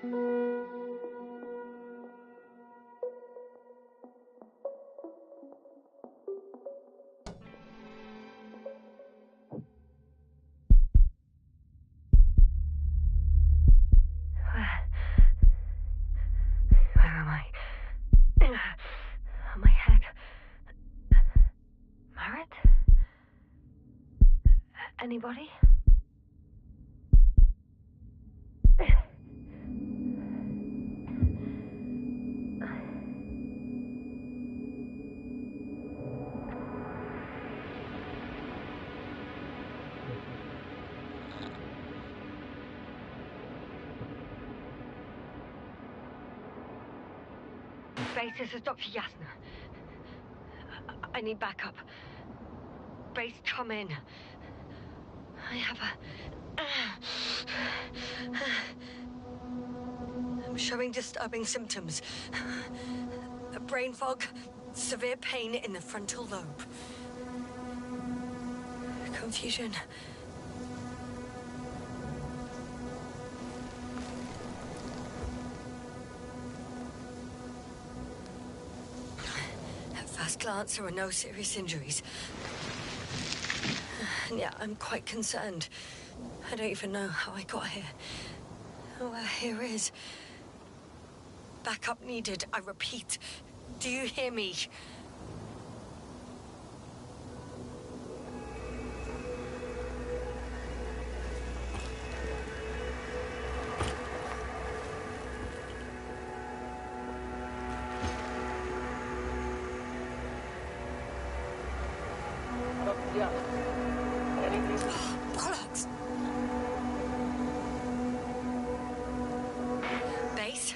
Where am I? My head. Marit? Anybody? Base, this is Dr. Yasna. I need backup. Base, come in. I have I'm showing disturbing symptoms. A brain fog, severe pain in the frontal lobe. Confusion. At first glance, there are no serious injuries. And yet, I'm quite concerned. I don't even know how I got here. Where here is. Backup needed, I repeat. Do you hear me? Bollocks! Base?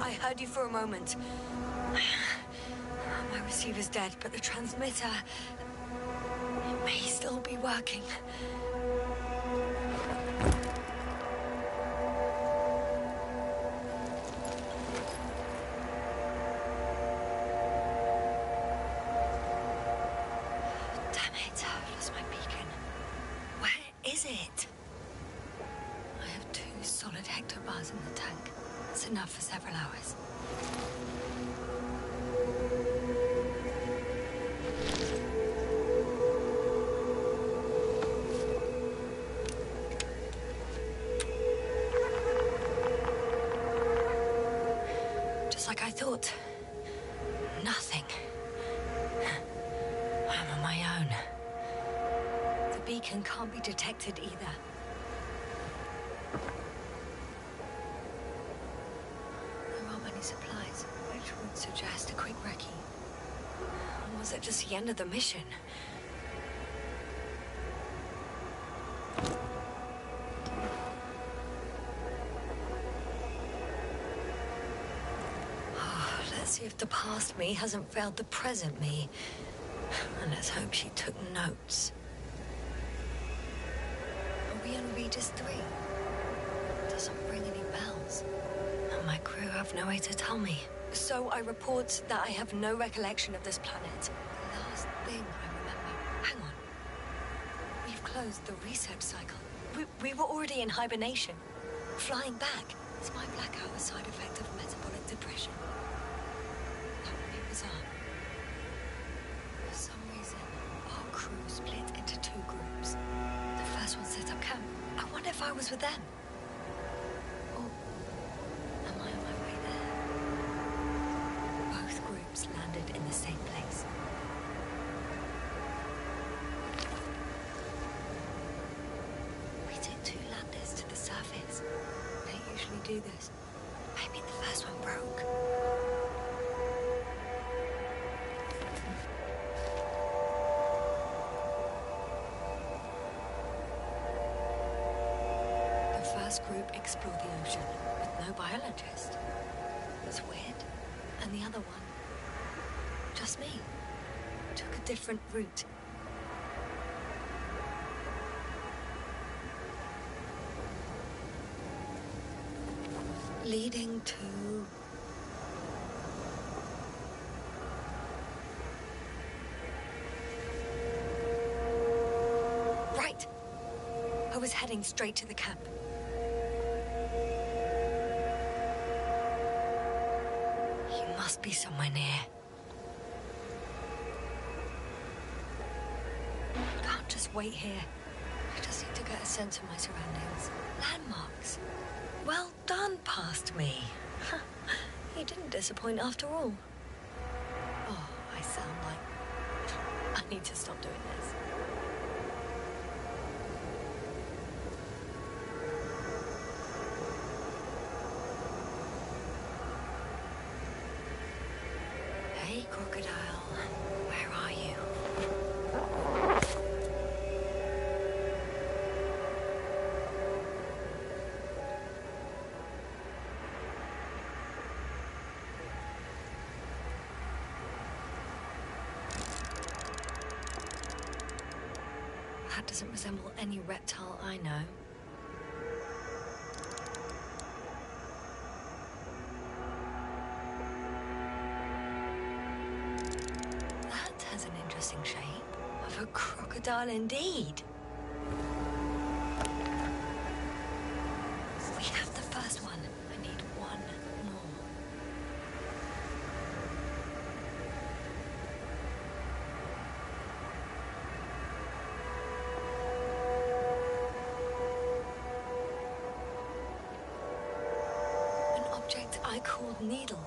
I heard you for a moment. My receiver's dead, but the transmitter may still be working. Damn it, I've lost my beacon. Where is it? I have 2 solid hectobars in the tank. That's enough for several hours. Just like I thought. Nothing. I'm on my own. The beacon can't be detected either. There aren't many supplies, which would suggest a quick recce. Or was it just the end of the mission? Let's see if the past me hasn't failed the present me. And let's hope she took notes. Are we on Regis 3? Doesn't ring any bells. And my crew have no way to tell me. So I report that I have no recollection of this planet. The last thing I remember... Hang on. We've closed the research cycle. We were already in hibernation. Flying back. It's my blackout a side effect of metabolic depression. That would be bizarre. For some reason, our crew split into 2 groups. The first one set up camp. I wonder if I was with them. Or am I on my way there? Both groups landed in the same place. We took 2 landers to the surface. They usually do this. Maybe the first one broke. The first group explored the ocean with no biologist. It was weird. And the other one, just me, took a different route. Leading to... Right. I was heading straight to the camp. He must be somewhere near. I can't just wait here. I just need to get a sense of my surroundings. Landmarks. Well done, past me. He didn't disappoint after all. Oh, I sound like... I need to stop doing this. Hey, crocodile. Where are you? That doesn't resemble any reptile I know. That has an interesting shape. Of a crocodile indeed. We have the first one. I need one more. An object I called needle.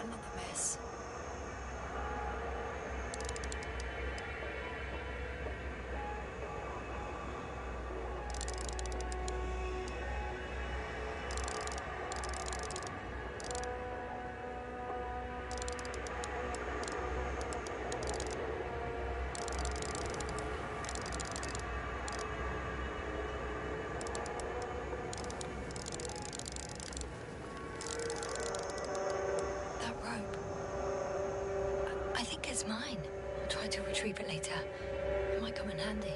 Another mess. That rope. I think it's mine. I'll try to retrieve it later. It might come in handy.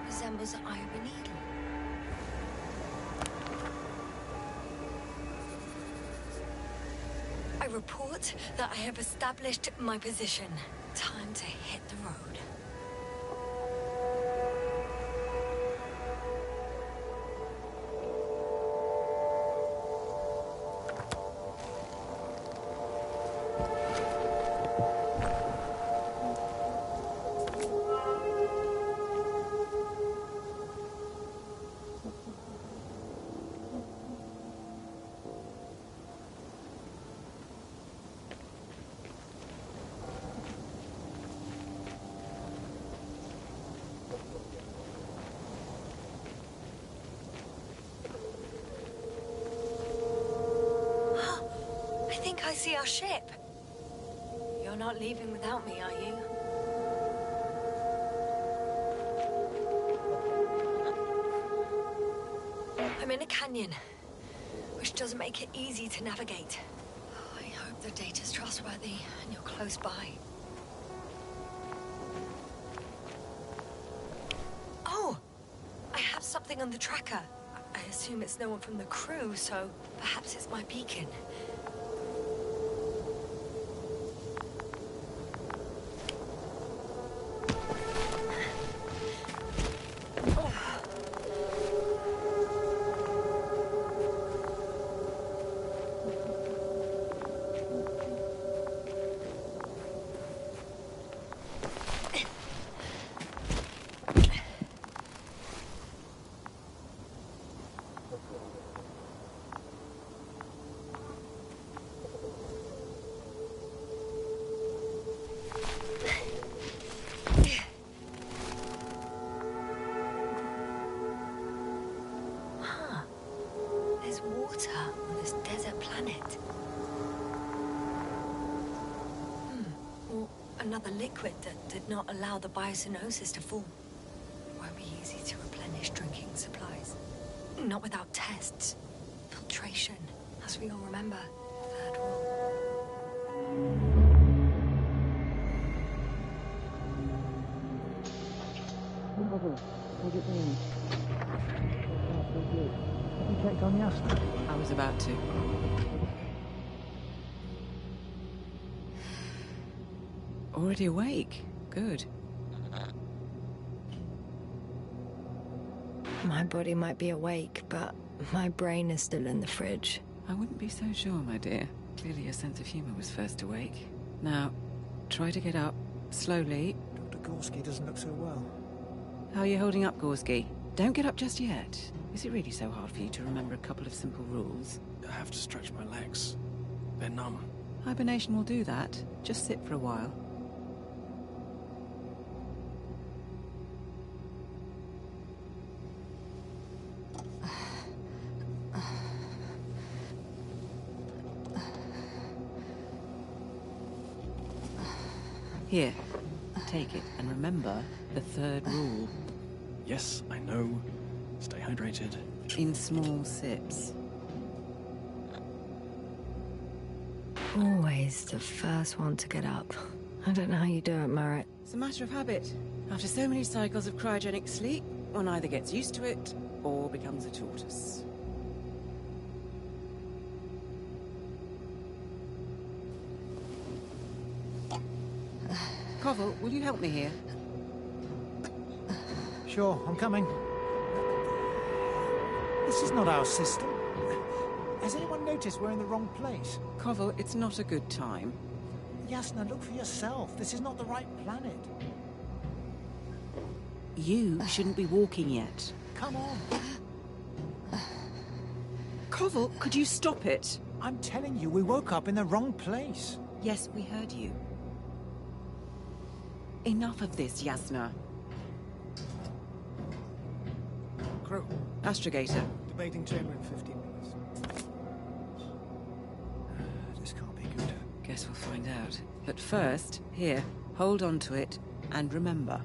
Resembles the eye of a needle. I report that I have established my position. Time to hit the road. I think I see our ship. You're not leaving without me, are you? I'm in a canyon, which doesn't make it easy to navigate. I hope the data's trustworthy and you're close by. Oh! I have something on the tracker. I assume it's no one from the crew, so perhaps it's my beacon. liquid that did not allow the biocenosis to form. It won't be easy to replenish drinking supplies. Not without tests. Filtration, as we all remember. Third rule. How's it been? Have you checked on Yasna? I was about to. Already awake? Good. My body might be awake, but my brain is still in the fridge. I wouldn't be so sure, my dear. Clearly your sense of humor was first awake. Now, try to get up, slowly. Dr. Gorski doesn't look so well. How are you holding up, Gorski? Don't get up just yet. Is it really so hard for you to remember a couple of simple rules? I have to stretch my legs. They're numb. Hibernation will do that. Just sit for a while. Here, take it, and remember the third rule. Yes, I know. Stay hydrated. In small sips. Always the first one to get up. I don't know how you do it, Merritt. It's a matter of habit. After so many cycles of cryogenic sleep, one either gets used to it or becomes a tortoise. Koval, will you help me here? Sure, I'm coming. This is not our system. Has anyone noticed we're in the wrong place? Koval, it's not a good time. Yasna, look for yourself. This is not the right planet. You shouldn't be walking yet. Come on. Koval, could you stop it? I'm telling you, we woke up in the wrong place. Yes, we heard you. Enough of this, Yasna. Crew, Astrogator. debating chamber in 15 minutes. This can't be good. Guess we'll find out. But first, here, hold on to it, and remember.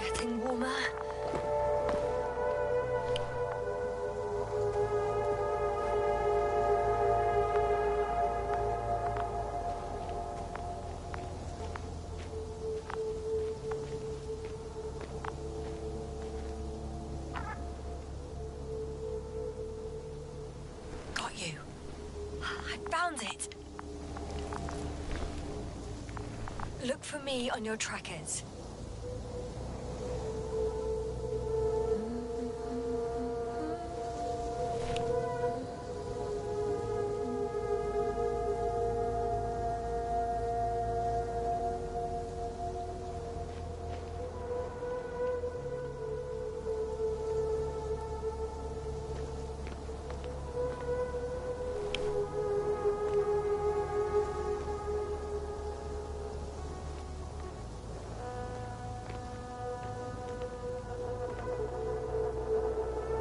Getting warmer. Got you. I found it. Look for me on your trackers.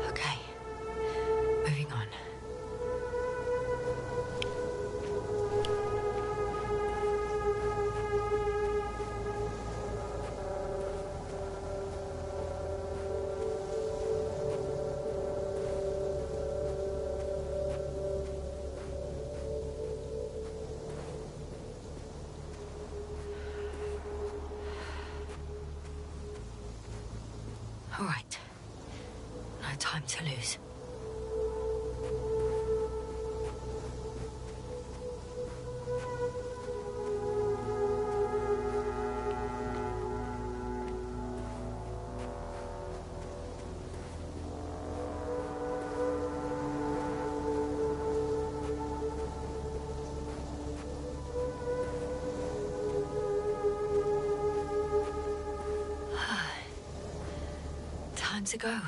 Okay. Moving on. All right. No time to lose. to go.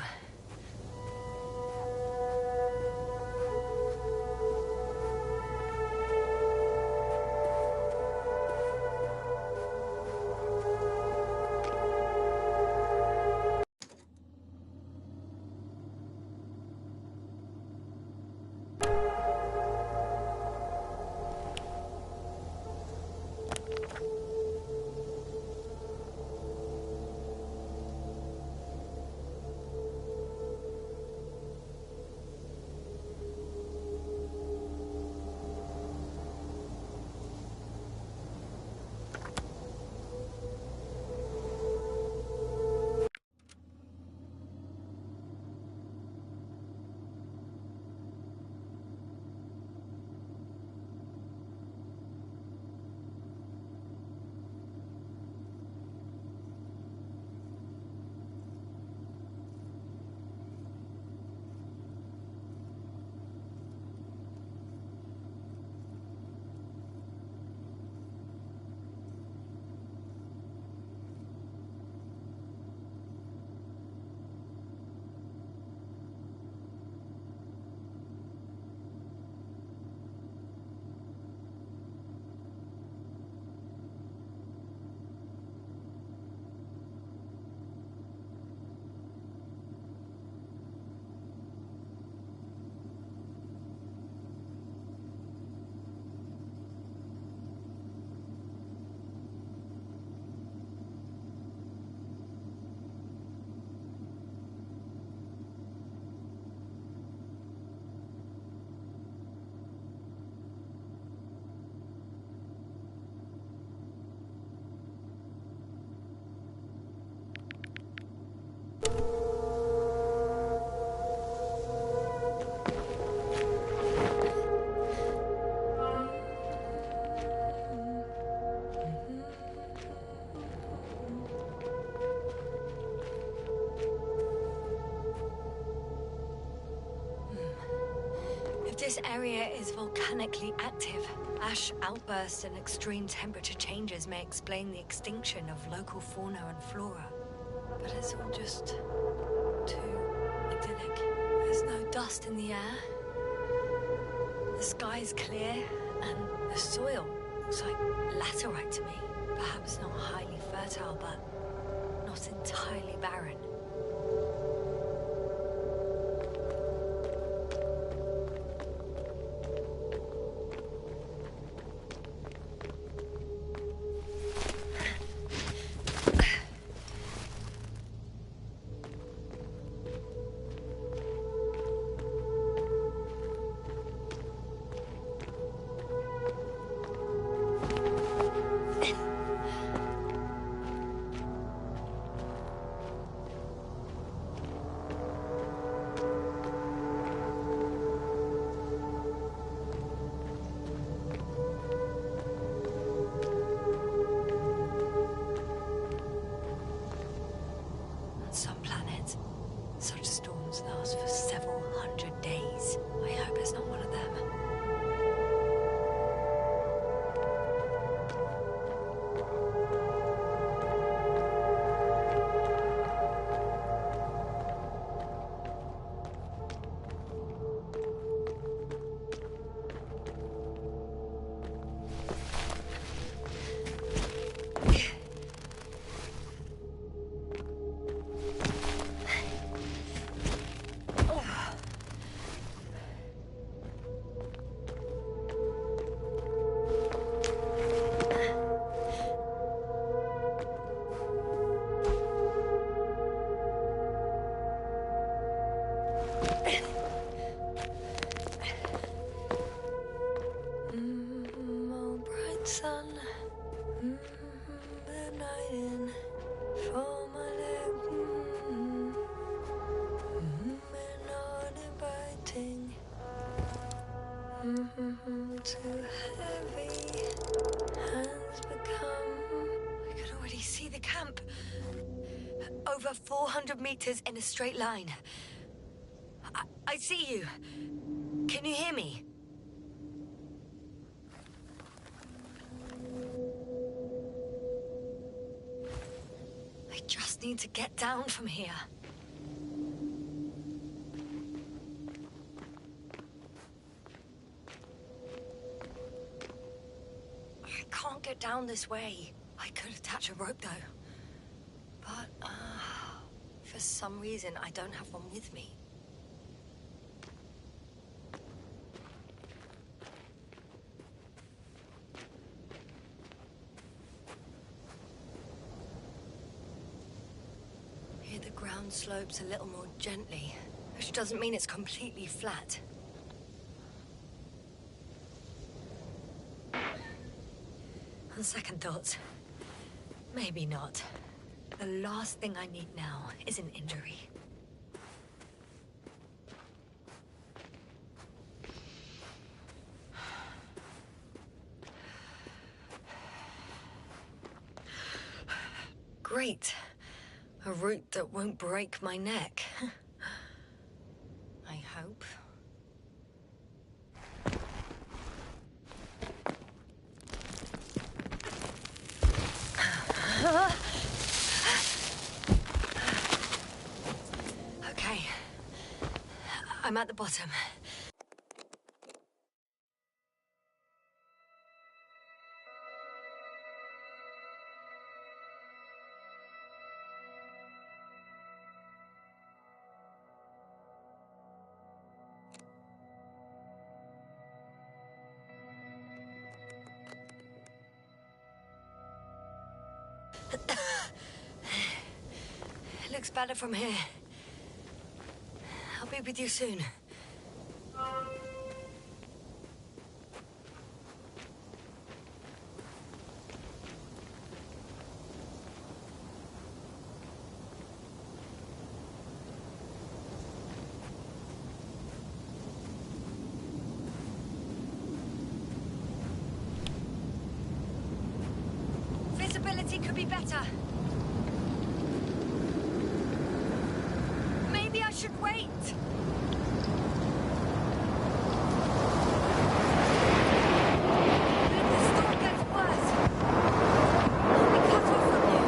This area is volcanically active. Ash outbursts and extreme temperature changes may explain the extinction of local fauna and flora. But it's all just too idyllic. There's no dust in the air. The sky's clear, and the soil looks like laterite to me. Perhaps not highly fertile, but not entirely barren. For several hundred days. I hope it's not one of them. Sun, the night in for my leg, and not inviting, too heavy, hands become. I could already see the camp. Over 400 meters in a straight line. I see you. Can you hear me? I just need to get down from here. can't get down this way. I could attach a rope, though. But, for some reason, I don't have one with me. Here the ground slopes a little more gently, which doesn't mean it's completely flat. On second thoughts, maybe not. The last thing I need now is an injury. Great. A route that won't break my neck. I hope. Okay. I'm at the bottom. It looks better from here. I'll be with you soon. Visibility could be better. Maybe I should wait. But if the storm gets worse, I'll be cut off from you.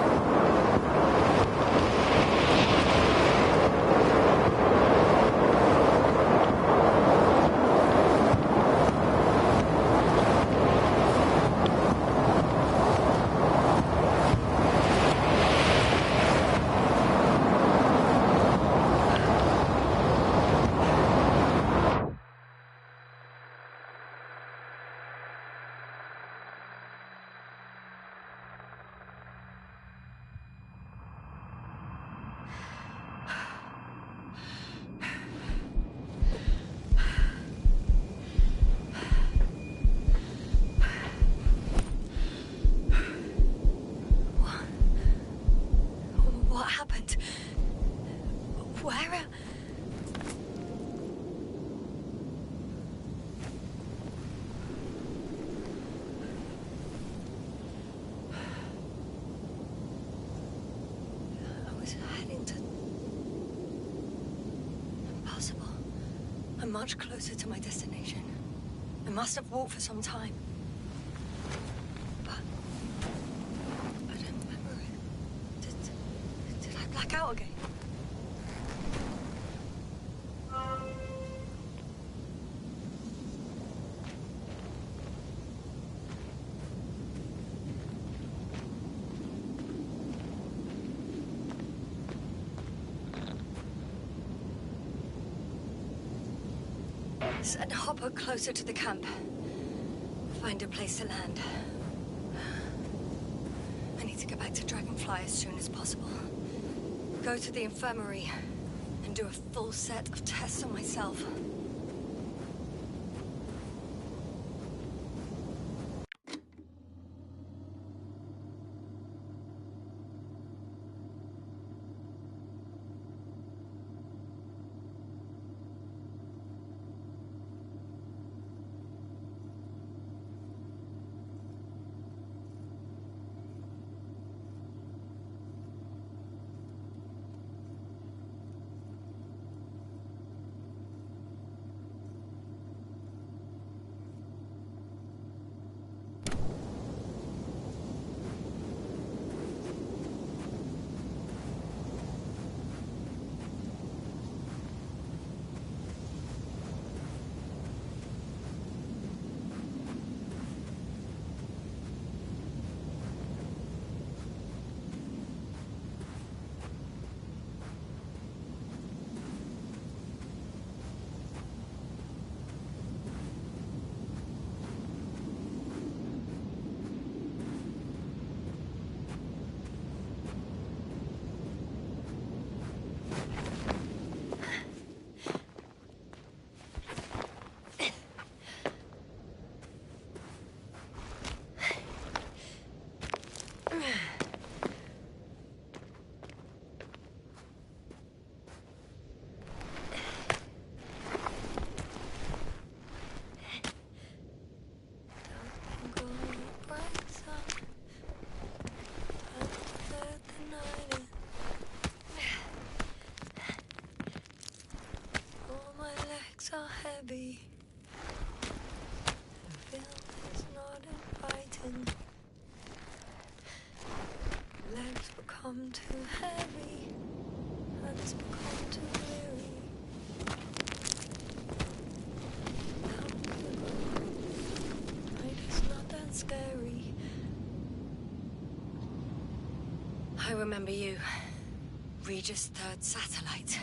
What happened? Where? I was heading to... Impossible. I'm much closer to my destination. I must have walked for some time. But I don't remember it. Did I black out again? Send Hopper closer to the camp. Find a place to land. I need to get back to Dragonfly as soon as possible. Go to the infirmary and do a full set of tests on myself. scary. The film is not inviting. Legs become too heavy. Hands become too weary. Night is not that scary. I remember you. Regis' third satellite.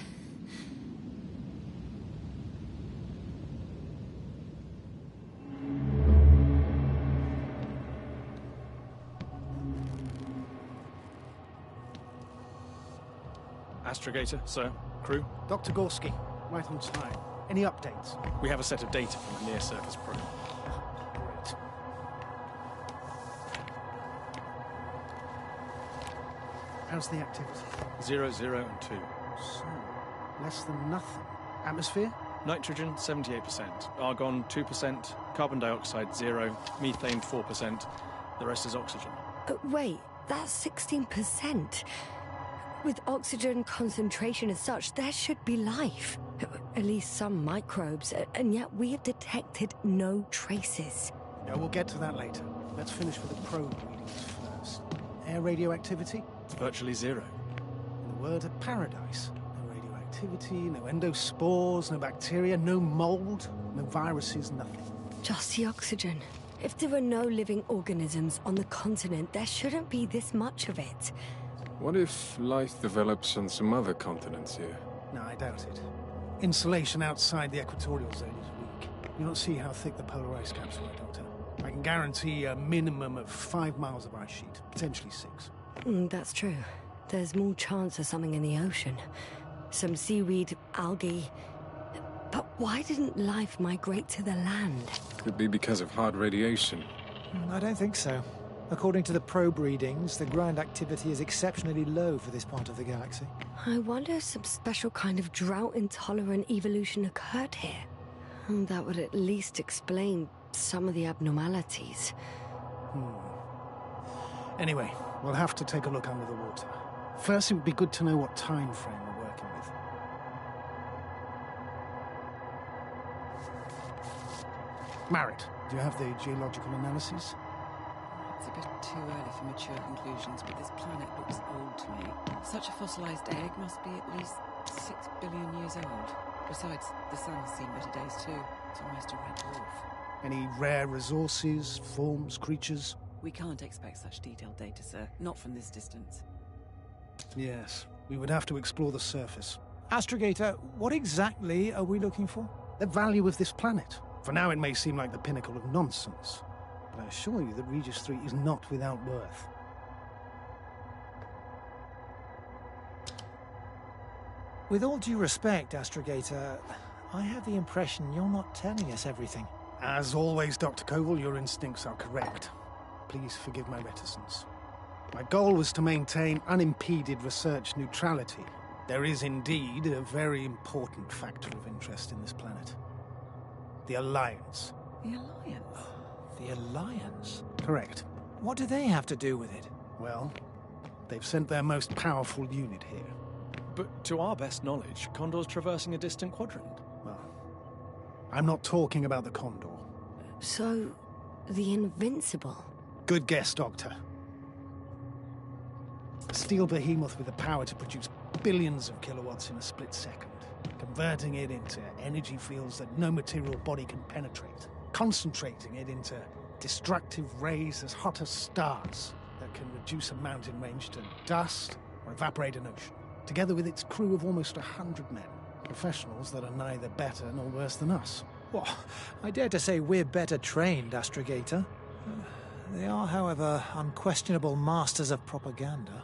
Astrogator, sir. Crew. Dr. Gorski, right on time. Any updates? We have a set of data from the near-surface probe. Great. How's the activity? 0, 0, and 2. So, less than nothing. Atmosphere? Nitrogen, 78%. Argon, 2%. Carbon dioxide, 0. Methane, 4%. The rest is oxygen. Wait, that's 16%. With oxygen concentration as such, there should be life. At least some microbes, and yet we have detected no traces. No, we'll get to that later. Let's finish with the probe readings first. Air radioactivity? It's virtually 0. In the word of paradise. No radioactivity, no endospores, no bacteria, no mold, no viruses, nothing. Just the oxygen. If there are no living organisms on the continent, there shouldn't be this much of it. What if life develops on some other continents here? No, I doubt it. Insulation outside the equatorial zone is weak. You don't see how thick the polar ice caps are, Doctor. I can guarantee a minimum of 5 miles of ice sheet, potentially 6. That's true. There's more chance of something in the ocean. Some seaweed, algae. But why didn't life migrate to the land? Could be because of hard radiation. I don't think so. According to the probe readings, the ground activity is exceptionally low for this part of the galaxy. I wonder if some special kind of drought-intolerant evolution occurred here. That would at least explain some of the abnormalities. Anyway, we'll have to take a look under the water. First, it would be good to know what time frame we're working with. Marit, do you have the geological analysis? It's a bit too early for mature conclusions, but this planet looks old to me. Such a fossilized egg must be at least 6 billion years old. Besides, the sun has seen better days too. It's almost a red dwarf. Any rare resources, forms, creatures? We can't expect such detailed data, sir. Not from this distance. Yes, we would have to explore the surface. Astrogator, what exactly are we looking for? The value of this planet. For now, it may seem like the pinnacle of nonsense, but I assure you that Regis 3 is not without worth. With all due respect, Astrogator, I have the impression you're not telling us everything. As always, Dr. Koval, your instincts are correct. Please forgive my reticence. My goal was to maintain unimpeded research neutrality. There is indeed a very important factor of interest in this planet. The Alliance. The Alliance? The Alliance? Correct. What do they have to do with it? Well, they've sent their most powerful unit here. But to our best knowledge, Condor's traversing a distant quadrant. Well, I'm not talking about the Condor. So, the Invincible. Good guess, Doctor. A steel behemoth with the power to produce billions of kilowatts in a split second, converting it into energy fields that no material body can penetrate, concentrating it into destructive rays as hot as stars that can reduce a mountain range to dust or evaporate an ocean, together with its crew of almost 100 men, professionals that are neither better nor worse than us. Well, I dare to say we're better trained, Astrogator. They are, however, unquestionable masters of propaganda.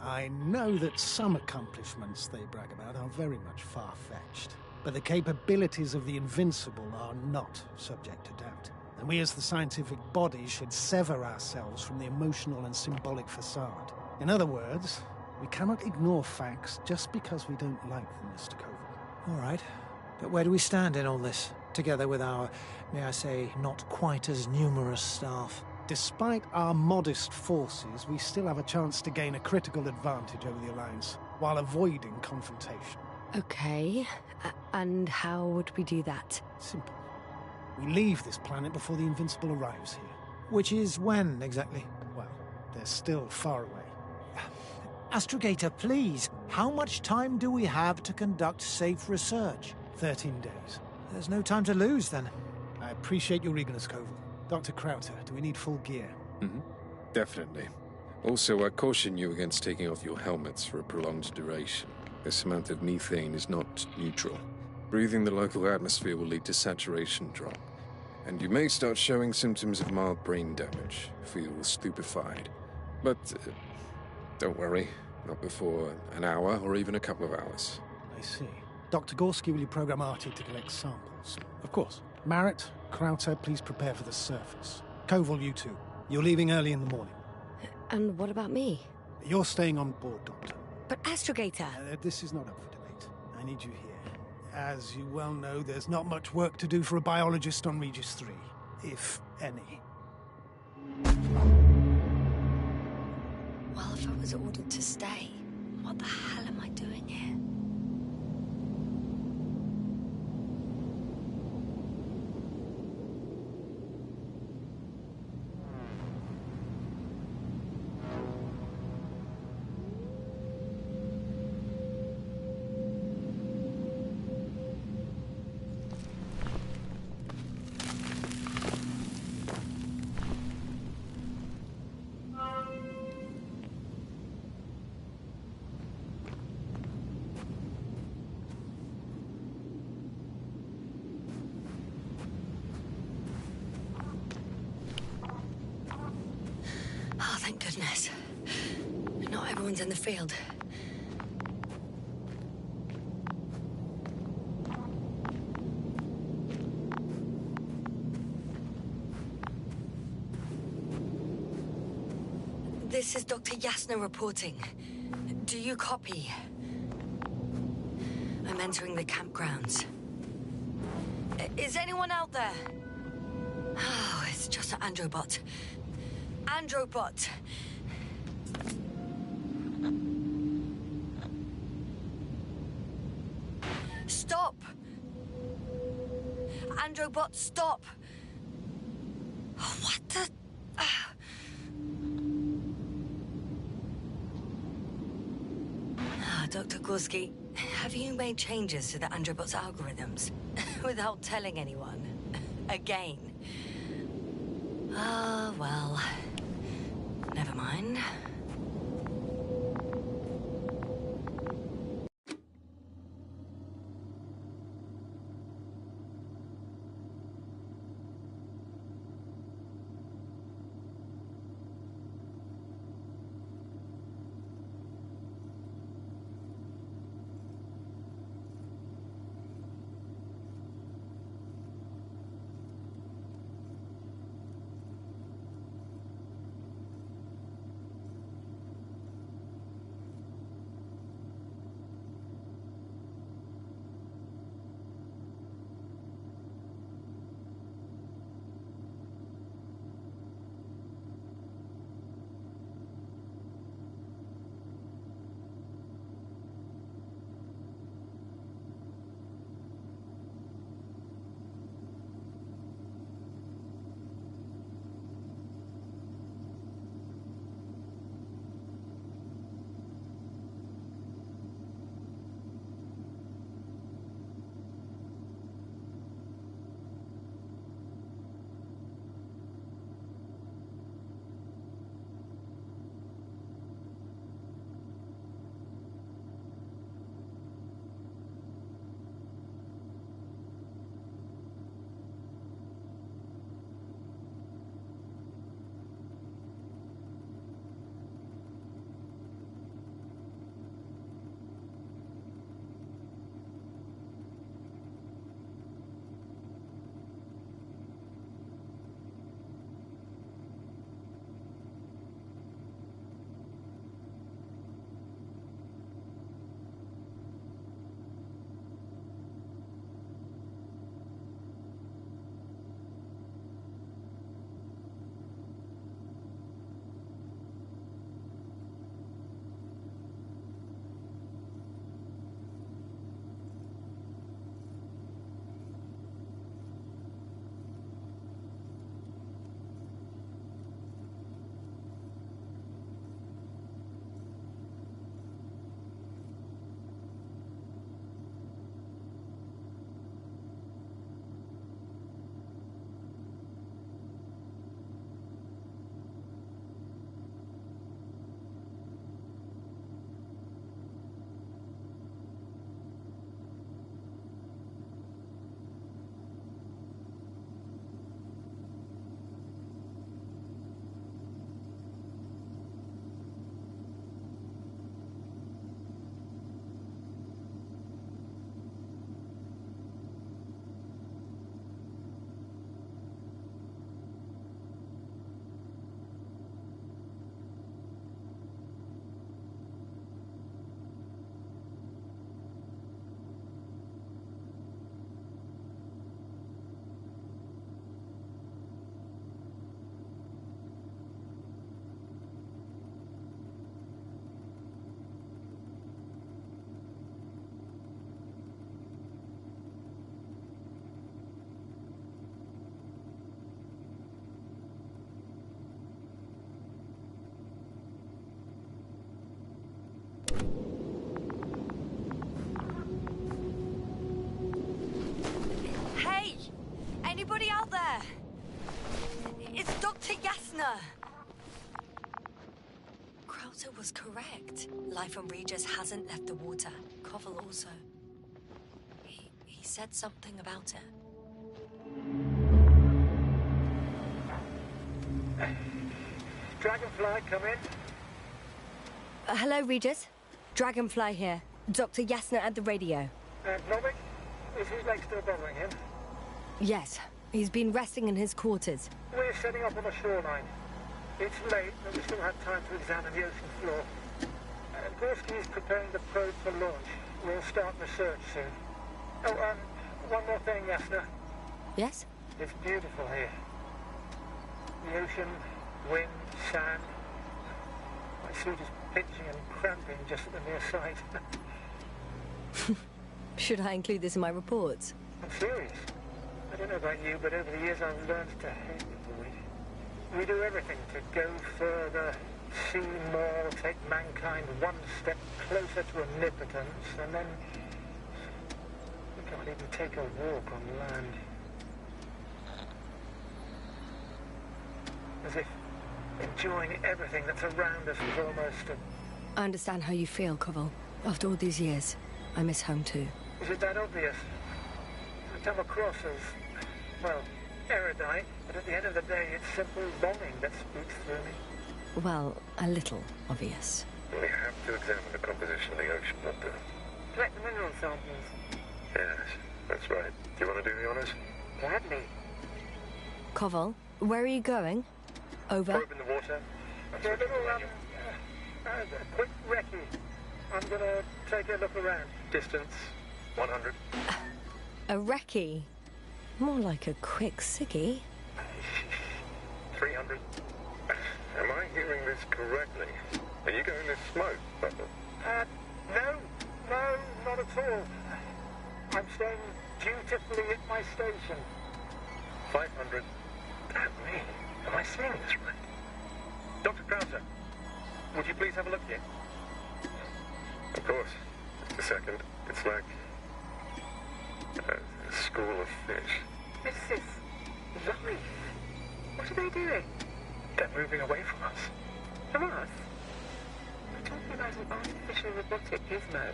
I know that some accomplishments they brag about are very much far-fetched, but the capabilities of the Invincible are not subject to doubt. And we as the scientific body should sever ourselves from the emotional and symbolic facade. In other words, we cannot ignore facts just because we don't like them, Mr. Koval. All right. But where do we stand in all this, together with our, may I say, not quite as numerous staff? Despite our modest forces, we still have a chance to gain a critical advantage over the Alliance, while avoiding confrontation. Okay, and how would we do that? Simple. We leave this planet before the Invincible arrives here. Which is when, exactly? Well, they're still far away. Astrogator, please. How much time do we have to conduct safe research? 13 days. There's no time to lose, then. I appreciate your eagerness, Koval. Dr. Krauter, do we need full gear? Definitely. Also, I caution you against taking off your helmets for a prolonged duration. This amount of methane is not neutral. Breathing the local atmosphere will lead to saturation drop, and you may start showing symptoms of mild brain damage, feel stupefied. But don't worry, not before an hour or even a couple of hours. I see. Dr. Gorski, will you program Artie to collect samples? Of course. Marrett, Krauter, please prepare for the surface. Koval, you too. You're leaving early in the morning. And what about me? You're staying on board, Doctor. But Astrogator... This is not up for debate. I need you here. As you well know, there's not much work to do for a biologist on Regis 3, if any. Well, if I was ordered to stay, what the hell am I doing here? Oh, thank goodness. Not everyone's in the field. This is Dr. Yasna reporting. Do you copy? I'm entering the campgrounds. Is anyone out there? Oh, it's just an Androbot. Androbot! Stop! Androbot, stop! What the... Dr. Gorski, have you made changes to the Androbot's algorithms without telling anyone? Again? Ah, well... Never mind. Dr. Yasna! Krauser was correct. Life on Regis hasn't left the water. Koval also. He said something about it. Dragonfly, come in. Hello, Regis. Dragonfly here. Dr. Yasna at the radio. Novik, is his leg still bothering him? Yes, he's been resting in his quarters. We're setting up on the shoreline. It's late, but we still have time to examine the ocean floor. Gorski is preparing the probe for launch. We'll start research soon. Oh, one more thing, Yasna. Yes? It's beautiful here. The ocean, wind, sand. My suit is pinching and cramping just at the mere sight. Should I include this in my reports? I'm serious. I don't know about you, but over the years I've learned to hate the void. We do everything to go further, see more, take mankind one step closer to omnipotence, and then we can't even take a walk on land. As if enjoying everything that's around us is almost a... I understand how you feel, Koval. After all these years, I miss home too. Is it that obvious? I come across as, well, erudite, but at the end of the day, it's simple longing that speaks through me. Well, a little obvious. We have to examine the composition of the ocean, Doctor. Collect the mineral samples. Yes, that's right. Do you want to do the honors? Gladly. Koval, where are you going? Over. Probe in the water. A little, a quick recce. I'm gonna take a look around. Distance, 100. A recce? More like a quick ciggy. 300. Am I hearing this correctly? Are you going to smoke, Bubble? No, not at all. I'm staying dutifully at my station. 500. Damn me. Am I seeing this right? Dr. Krauser, would you please have a look here? Of course. Just a second. It's like a school of fish. This is life. What are they doing? They're moving away from us. From us? We're talking about an artificial robotic gizmo.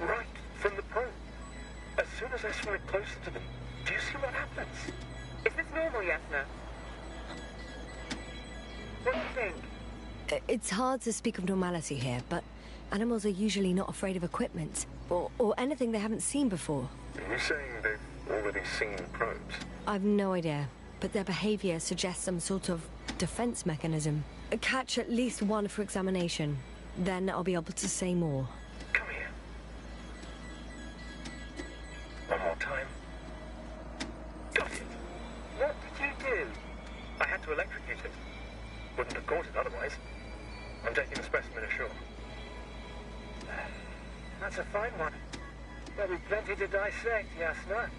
Right from the probe. As soon as I saw it closer to them, do you see what happens? Is this normal, Yasna? What do you think? It's hard to speak of normality here, but animals are usually not afraid of equipment or anything they haven't seen before. Are you saying they've already seen probes? I've no idea, but their behavior suggests some sort of defense mechanism. Catch at least one for examination. Then I'll be able to say more. Come here. One more time. Got it. What did you do? I had to electrocute it. Wouldn't have caught it otherwise. I'm taking the specimen ashore. That's a fine one. There'll be plenty to dissect, Yasna.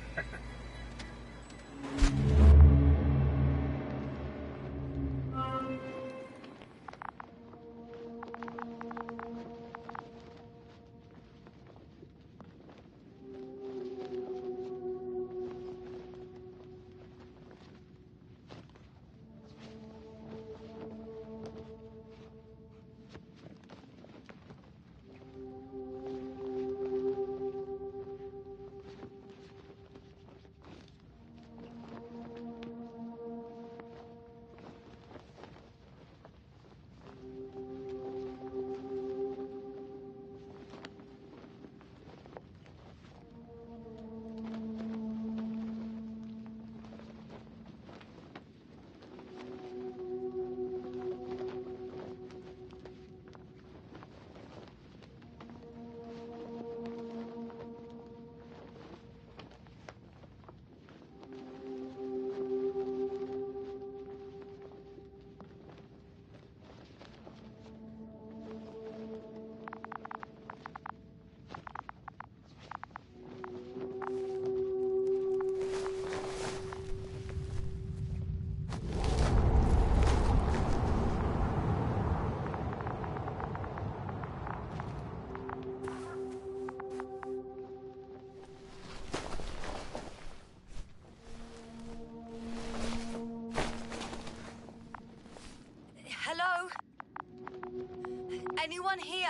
Anyone here?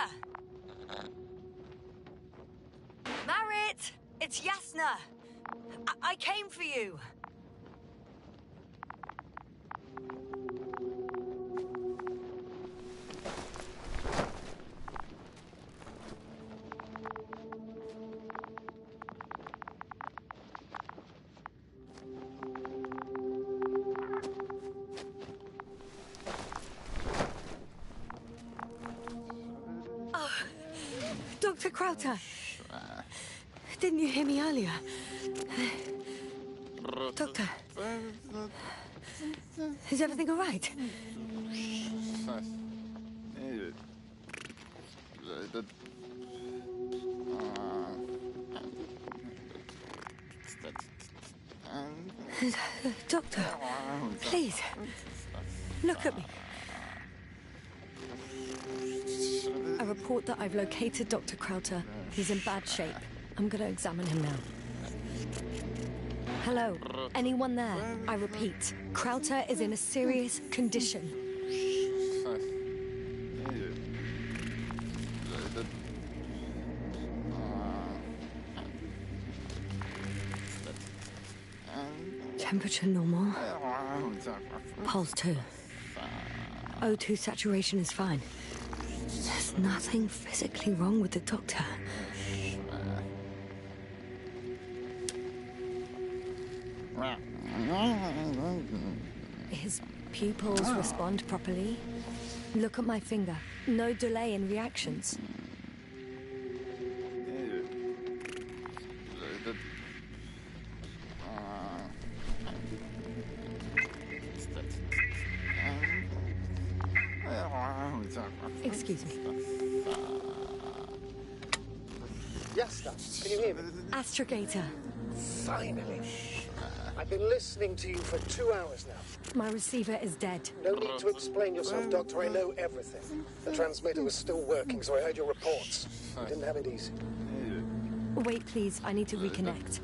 Marit! It's Yasna! I came for you! Dr. Crowther, didn't you hear me earlier? Doctor, is everything all right? Doctor, please, look at me. I report that I've located Dr. Crowther. He's in bad shape. I'm gonna examine him now. Hello? Anyone there? I repeat, Crowther is in a serious condition. Temperature normal. Pulse 2. O2 saturation is fine. There's nothing physically wrong with the doctor. His pupils respond properly. Look at my finger. No delay in reactions. Excuse me. Yasna, can you hear me? Astrogator. Finally. I've been listening to you for 2 hours now. My receiver is dead. No need to explain yourself, Doctor. I know everything. The transmitter was still working, so I heard your reports. You didn't have it easy. Wait, please. I need to reconnect.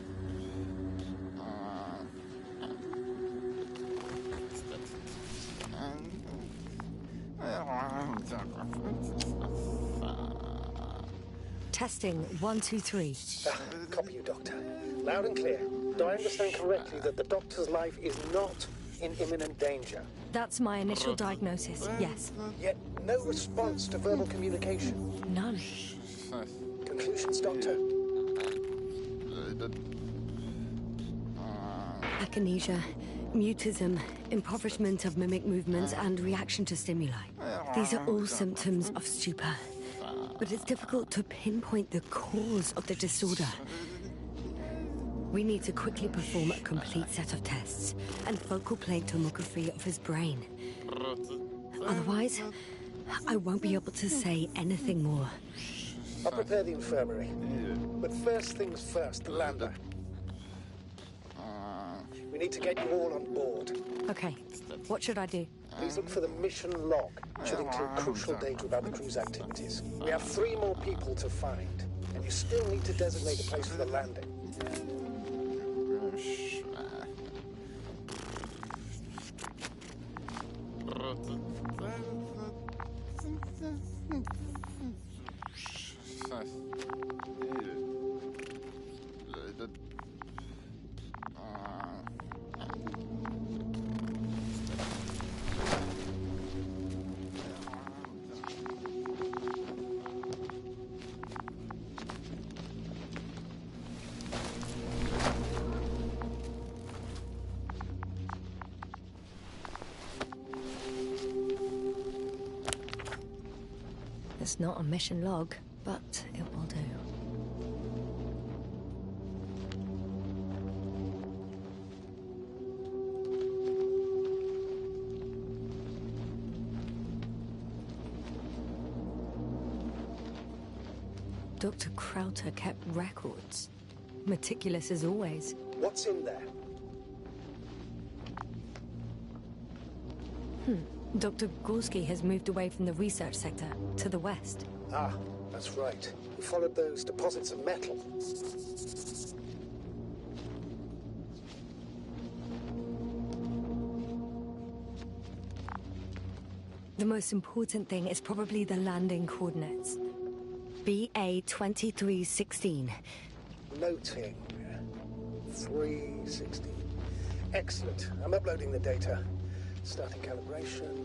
Testing 1, 2, 3. Copy you, Doctor. Loud and clear. Do I understand correctly that the Doctor's life is not in imminent danger? That's my initial diagnosis, yes. Yet no response to verbal communication. None. Conclusions, Doctor? Akinesia, mutism, impoverishment of mimic movements, and reaction to stimuli. These are all symptoms of stupor. But it's difficult to pinpoint the cause of the disorder. We need to quickly perform a complete set of tests and focal plane tomography of his brain. Otherwise, I won't be able to say anything more. I'll prepare the infirmary. But first things first, the lander. We need to get you all on board. Okay, what should I do? Please look for the mission log. It should include crucial data about the crew's activities. We have 3 more people to find, and you still need to designate a place for the landing. It's not a mission log, but it will do. Dr. Crowther kept records. Meticulous as always. What's in there? Dr. Gorski has moved away from the research sector to the west. Ah, that's right. We followed those deposits of metal. The most important thing is probably the landing coordinates. BA 2316. Noting. 360. Excellent. I'm uploading the data. Starting calibration.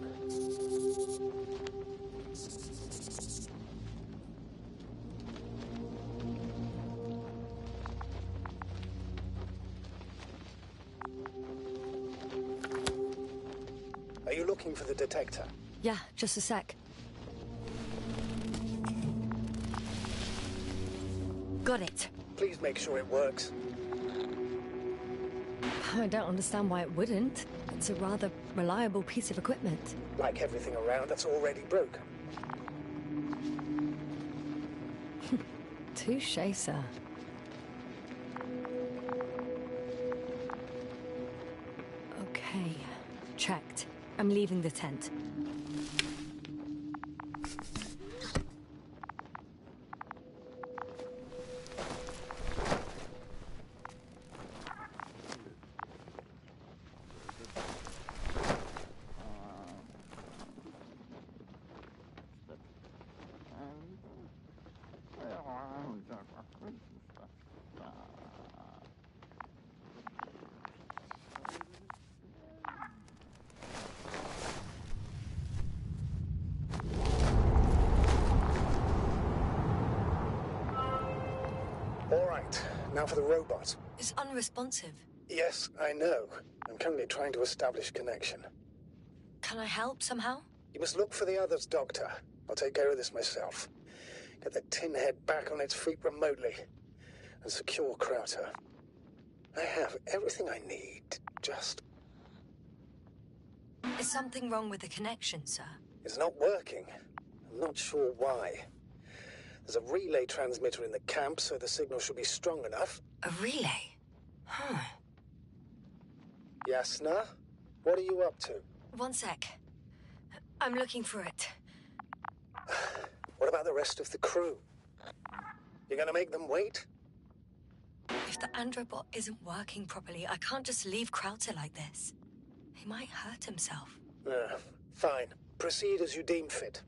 Are you looking for the detector? Yeah, just a sec. Got it. Please make sure it works. I don't understand why it wouldn't. It's a rather reliable piece of equipment. Like everything around that's already broken. Touche, sir. Okay, checked. I'm leaving the tent. All right, now for the robot. It's unresponsive. Yes, I know. I'm currently trying to establish connection. Can I help somehow? You must look for the others, Doctor. I'll take care of this myself. Get the tin head back on its feet remotely. And secure Krauter. I have everything I need. Just... Is something wrong with the connection, sir? It's not working. I'm not sure why. There's a relay transmitter in the camp, so the signal should be strong enough. A relay? Huh. Yasna? What are you up to? One sec. I'm looking for it. What about the rest of the crew? You're gonna make them wait? If the androbot isn't working properly, I can't just leave Krauter like this. He might hurt himself. Fine. Proceed as you deem fit.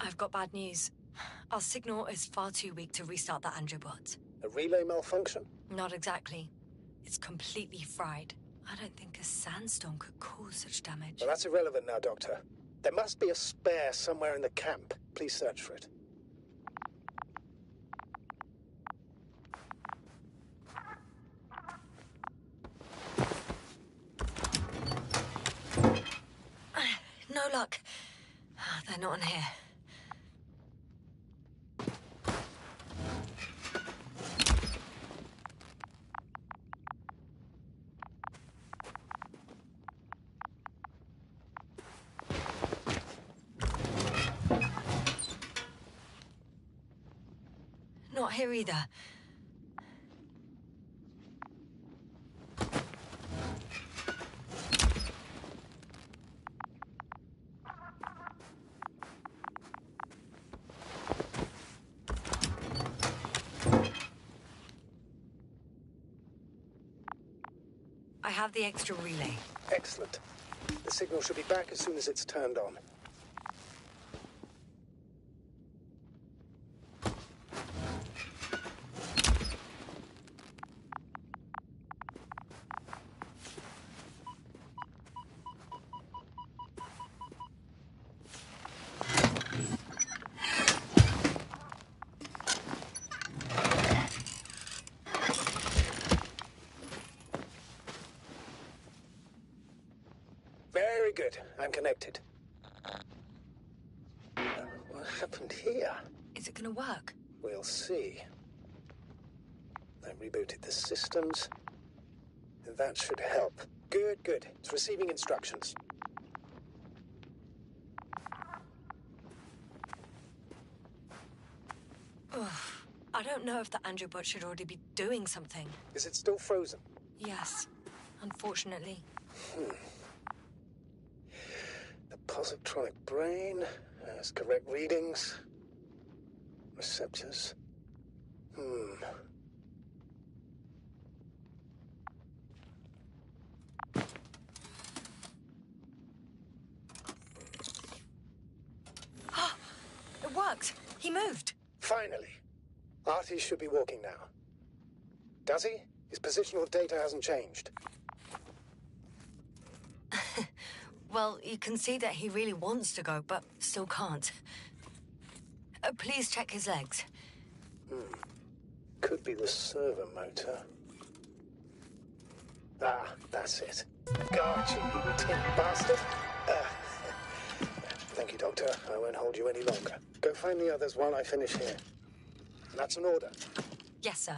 I've got bad news. Our signal is far too weak to restart the Androbot. A relay malfunction? Not exactly. It's completely fried. I don't think a sandstorm could cause such damage. Well, that's irrelevant now, Doctor. There must be a spare somewhere in the camp. Please search for it. No luck. They're not in here. Not here either. I have the extra relay. Excellent. The signal should be back as soon as it's turned on. Very good. I'm connected. What happened here? Is it gonna work? We'll see. I rebooted the systems. That should help. Good, good. It's receiving instructions. Ugh. I don't know if the Androbot should already be doing something. Is it still frozen? Yes, unfortunately. The positronic brain has correct readings. Receptors. It worked. He moved. Finally. Artie should be walking now. Does he? His positional data hasn't changed. Well, you can see that he really wants to go, but still can't. Please check his legs. Could be the servo motor. Ah, that's it. Got you, you tin bastard. Thank you, Doctor. I won't hold you any longer. Go find the others while I finish here. That's an order. Yes, sir.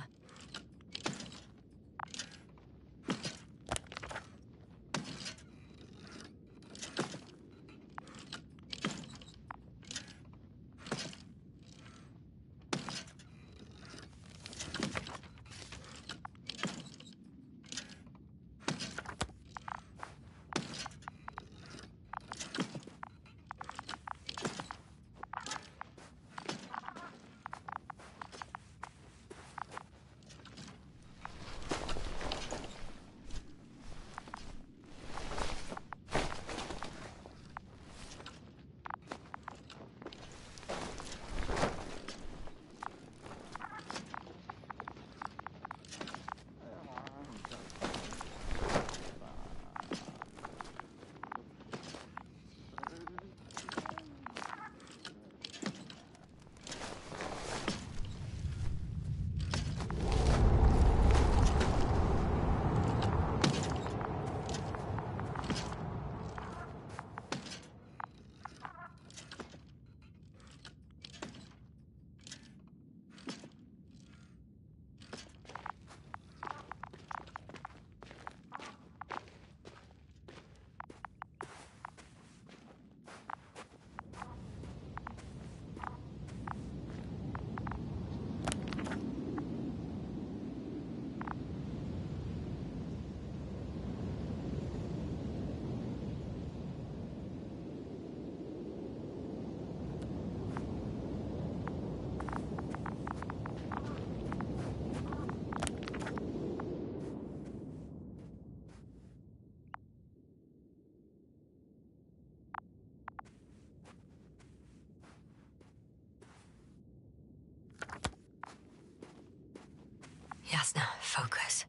Yasna, focus.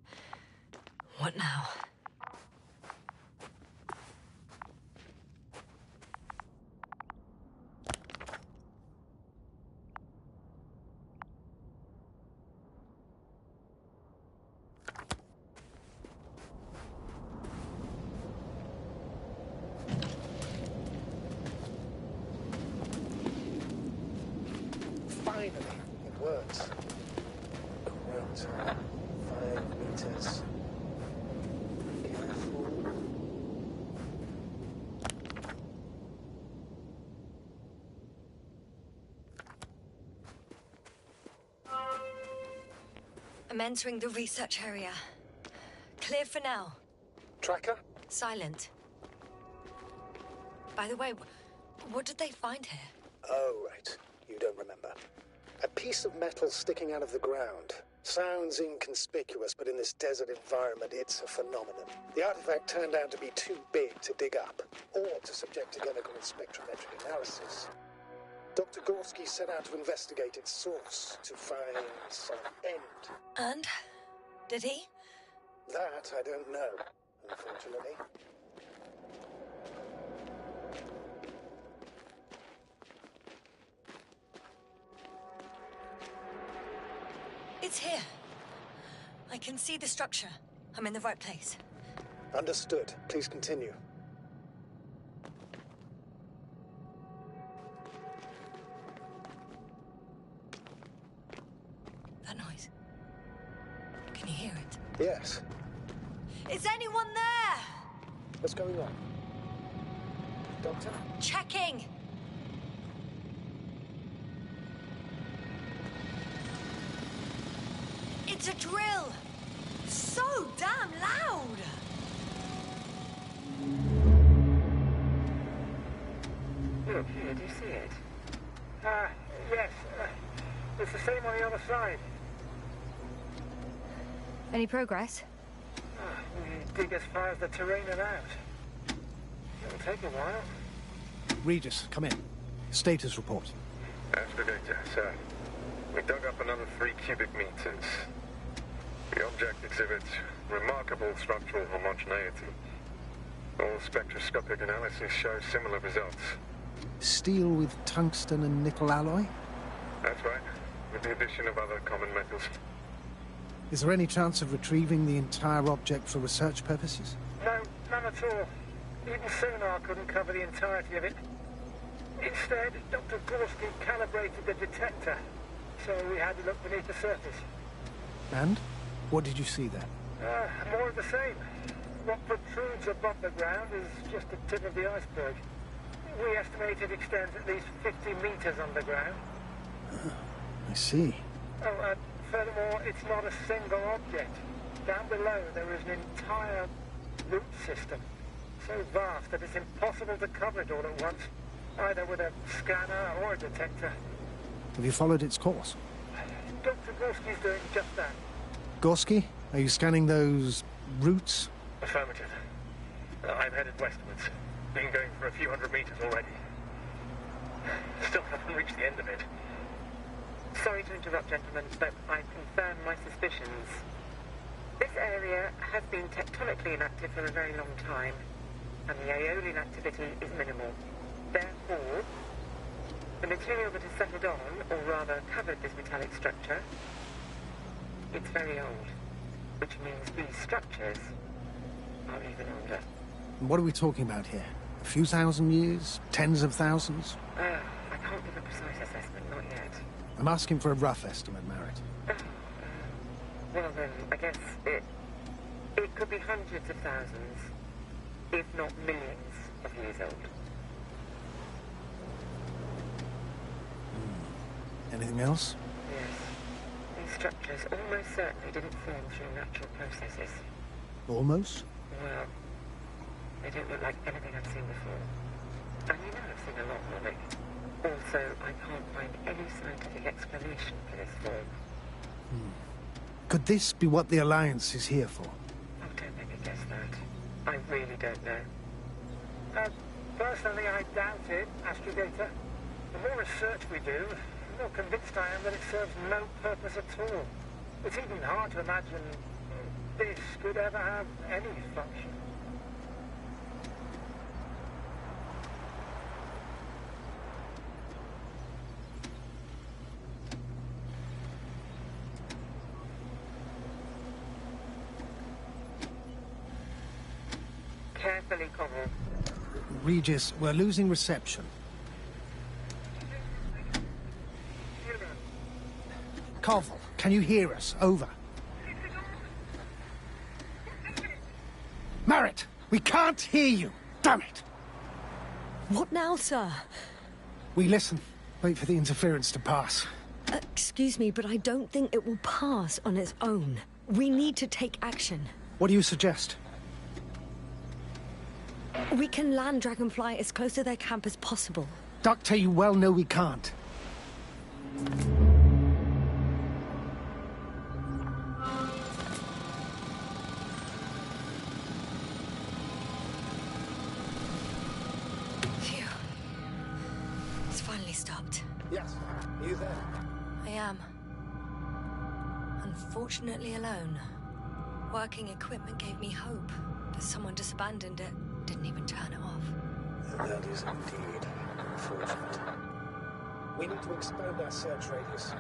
What now? Finally, it works. Correct. 5 meters. Careful. I'm entering the research area. Clear for now. Tracker? Silent. By the way, what did they find here? Oh, right. You don't remember. A piece of metal sticking out of the ground. Sounds inconspicuous, but in this desert environment, it's a phenomenon. The artifact turned out to be too big to dig up, or to subject to chemical and spectrometric analysis. Dr. Gorski set out to investigate its source, to find some end. And? Did he? That I don't know, unfortunately. It's here. I can see the structure. I'm in the right place. Understood. Please continue. That noise. Can you hear it? Yes. Is anyone there? What's going on? Doctor? Checking. It's a drill. So damn loud. Look here, do you see it? Yes. It's the same on the other side. Any progress? We dig as far as the terrain allows. It'll take a while. Regis, come in. Status report. Astrogator, sir. We dug up another 3 cubic meters. The object exhibits remarkable structural homogeneity. All spectroscopic analysis shows similar results. Steel with tungsten and nickel alloy? That's right, with the addition of other common metals. Is there any chance of retrieving the entire object for research purposes? No, none at all. Even sonar couldn't cover the entirety of it. Instead, Dr. Gorski calibrated the detector, so we had to look beneath the surface. And? What did you see there? More of the same. What protrudes above the ground is just the tip of the iceberg. We estimate it extends at least 50 meters underground. I see. Oh, furthermore, it's not a single object. Down below, there is an entire root system, so vast that it's impossible to cover it all at once, either with a scanner or a detector. Have you followed its course? Dr. Gorski's doing just that. Gorski, are you scanning those roots? Affirmative. I'm headed westwards. Been going for a few hundred meters already. Still haven't reached the end of it. Sorry to interrupt, gentlemen, but I confirm my suspicions. This area has been tectonically inactive for a very long time, and the aeolian activity is minimal. Therefore, the material that has settled on, or rather covered this metallic structure, it's very old, which means these structures are even older. What are we talking about here? A few thousand years? Tens of thousands? I can't give a precise assessment, not yet. I'm asking for a rough estimate, Merritt. Well then, I guess it could be hundreds of thousands, if not millions of years old. Anything else? Yes. These structures almost certainly didn't form through natural processes. Almost? Well, they don't look like anything I've seen before. And you know I've seen a lot more of it. Also, I can't find any scientific explanation for this form. Could this be what the Alliance is here for? Oh, don't make me guess that. I really don't know. Personally, I doubt it, Astrogator. The more research we do, the more convinced I am that it serves no purpose at all. It's even hard to imagine this could ever have any function. Carefully, Connell. Regis, we're losing reception. Koval, can you hear us? Over. Merritt, we can't hear you. Damn it. What now, sir? We listen. Wait for the interference to pass. Excuse me, but I don't think it will pass on its own. We need to take action. What do you suggest? We can land Dragonfly as close to their camp as possible. Doctor, you well know we can't. Phew. It's finally stopped. Yes. Are you there? I am. Unfortunately alone. Working equipment gave me hope, but someone just abandoned it. Didn't even turn it off. That is indeed unfortunate. We need to expand our search radius.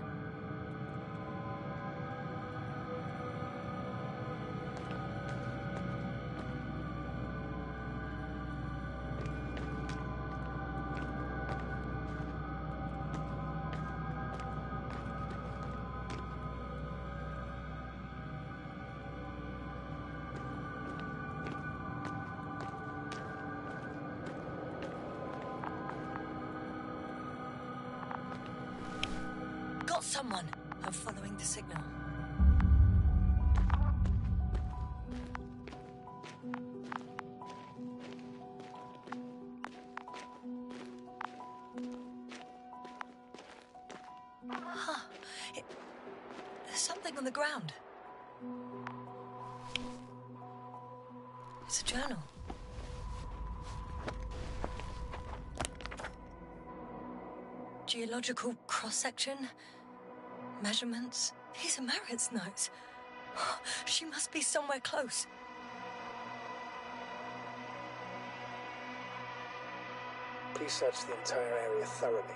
Got someone! I'm following the signal. Huh. There's something on the ground. It's a journal. Geological cross-section. Measurements. These are Merritt's notes. She must be somewhere close. Please search the entire area thoroughly.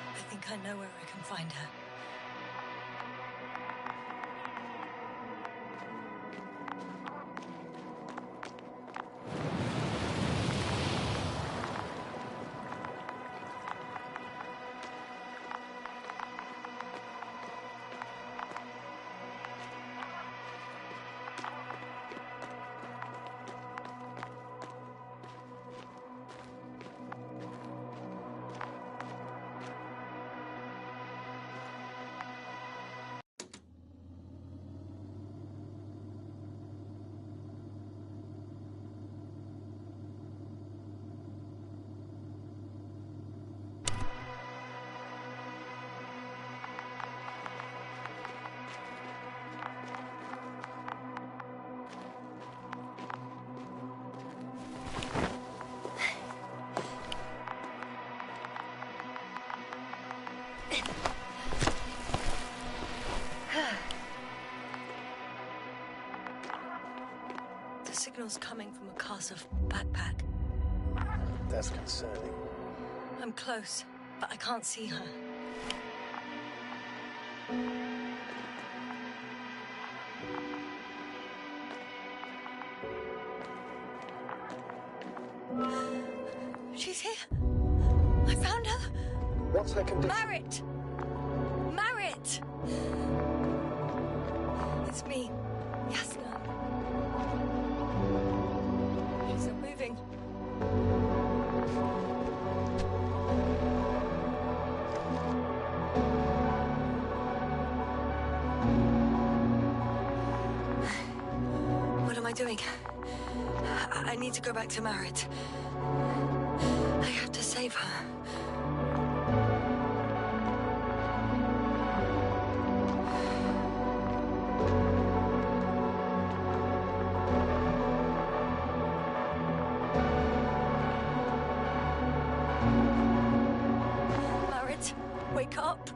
I think I know where I can find her. The signal's coming from a Castle backpack. That's concerning. I'm close, but I can't see her. She's here. I found her. What's her condition? Marit! Marit! It's me, Yasna. She's not moving. What am I doing? I need to go back to Marit. I have to save her. Marit, wake up.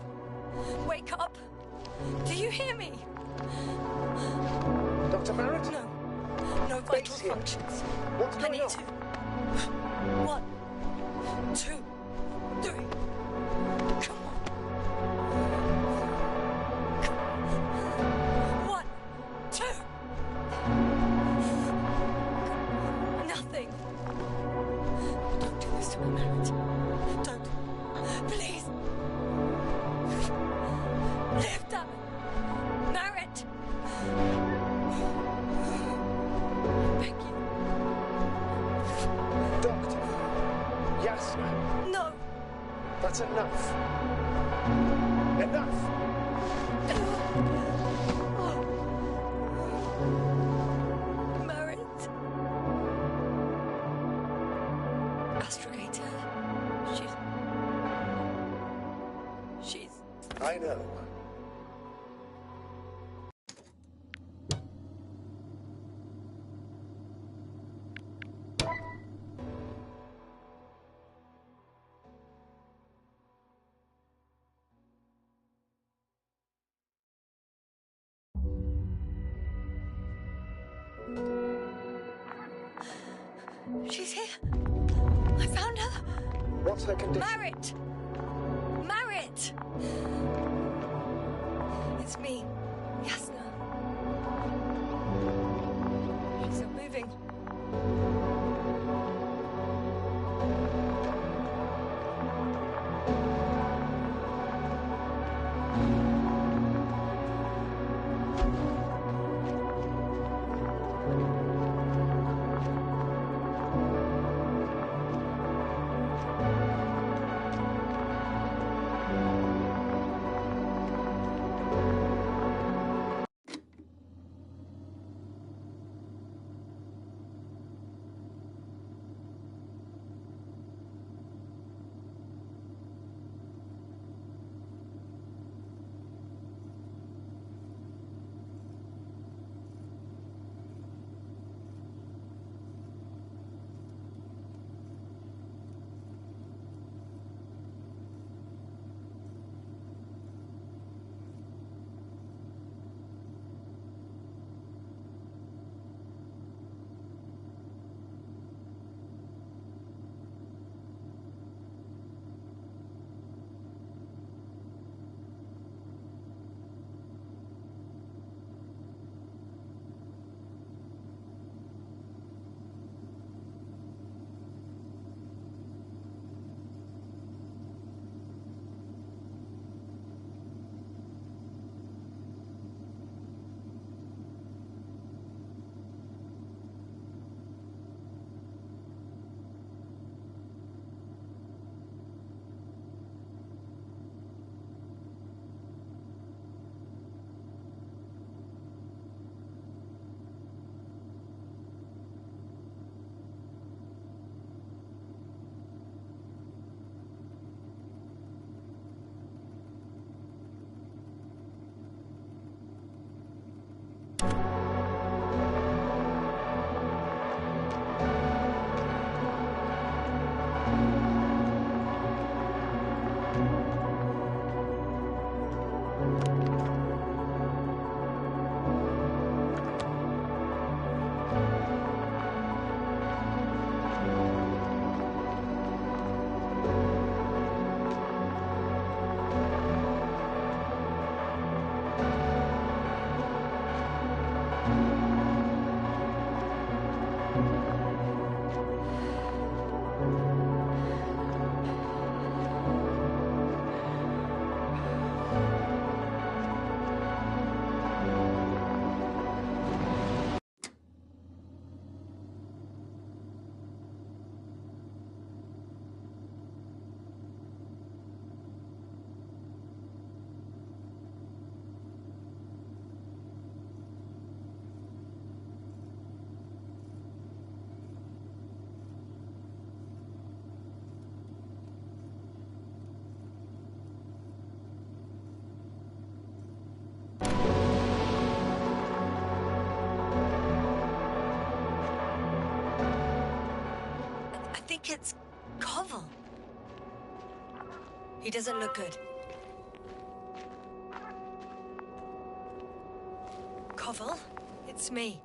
Wake up. Do you hear me? Dr. Marit? No. No vital here. functions. What's I going need on? to. 1, 2, 3. Come on. 1, 2. Nothing. Don't do this to me, Marit. Don't. Please. Lift up. Marit. Beg you. Doctor. Yasna. No. That's enough. Enough! Marit. Astrogator. She's... I know. She's here. I found her. What's her condition? Marit! Marit! It's me, Yasna. She's not moving. think it's Koval. He doesn't look good. Koval, it's me.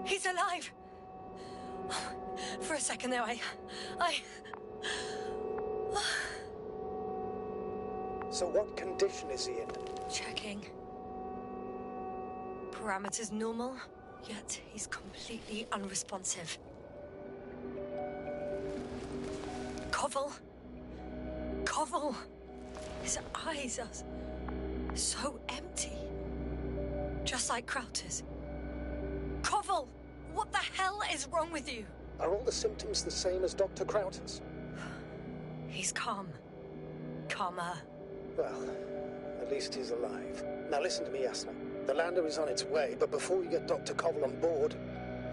He's alive. For a second there, So what condition is he in? Checking. Parameters normal, yet he's completely unresponsive. Koval. Koval. His eyes are so empty. Just like Krauter's. Koval! What the hell is wrong with you? Are all the symptoms the same as Dr. Krauter's? He's calm. Calmer. Well, at least he's alive. Now listen to me, Yasna. The lander is on its way, but before you get Dr. Koval on board,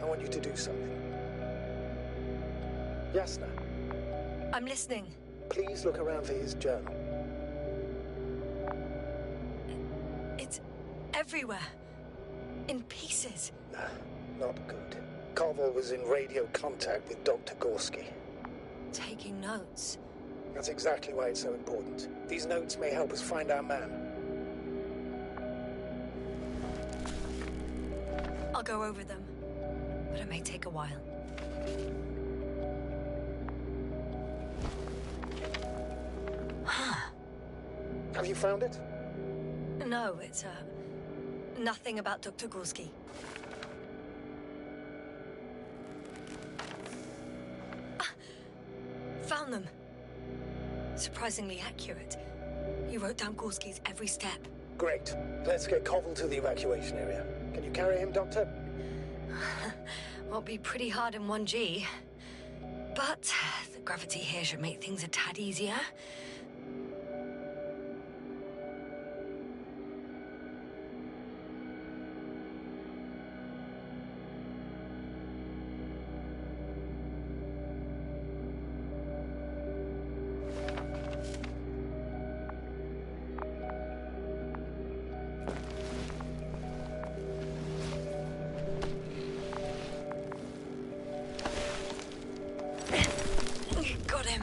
I want you to do something. Yasna. I'm listening. Please look around for his journal. It's everywhere. In pieces. Not good. Koval was in radio contact with Dr. Gorski. Taking notes. That's exactly why it's so important. These notes may help us find our man. I'll go over them, but it may take a while. Have you found it? No, it's, nothing about Dr. Gorski. Found them. Surprisingly accurate. You wrote down Gorski's every step. Great. Let's get Koval to the evacuation area. Can you carry him, Doctor? Won't be pretty hard in 1G. But the gravity here should make things a tad easier. Got him.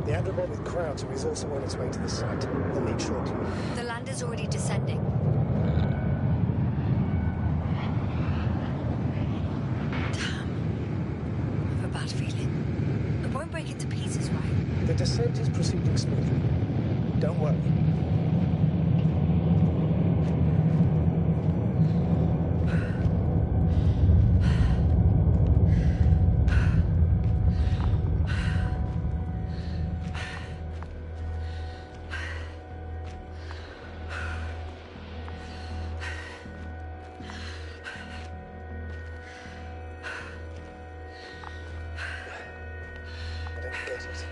The Andromod with Krauter is also on its way to the site. They'll meet shortly. The lander's already descending. Damn. I have a bad feeling. It won't break into pieces, right? The descent is proceeding smoothly. Don't worry. I don't get it.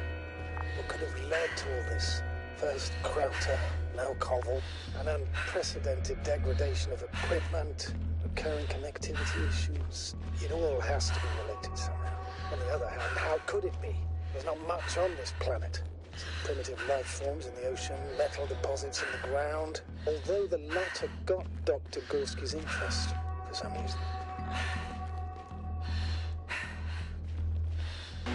What could have led to all this? First Krauter, now Koval. An unprecedented degradation of equipment, recurring connectivity issues. It all has to be related somehow. On the other hand, how could it be? There's not much on this planet. Some primitive life forms in the ocean, metal deposits in the ground. Although the latter got Dr. Gorski's interest for some reason.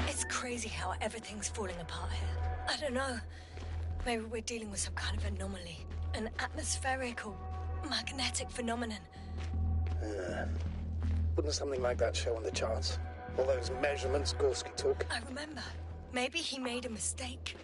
It's crazy how everything's falling apart here. I don't know. Maybe we're dealing with some kind of anomaly. An atmospheric or magnetic phenomenon. Wouldn't something like that show on the charts? All those measurements Gorski took? I remember. Maybe he made a mistake.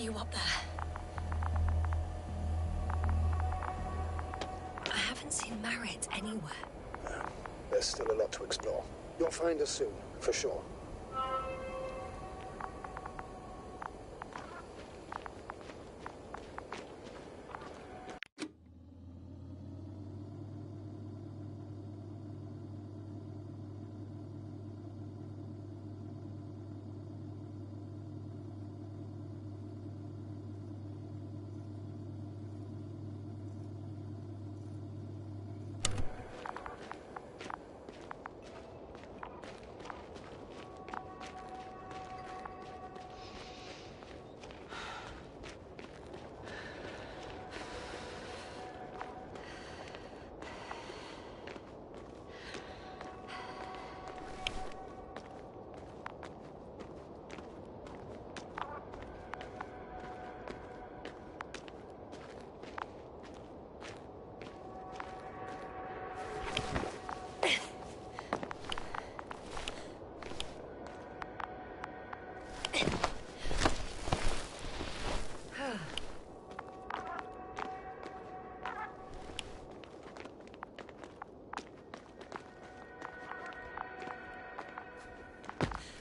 see you up there. I haven't seen Marit anywhere. There's still a lot to explore. You'll find us soon, for sure.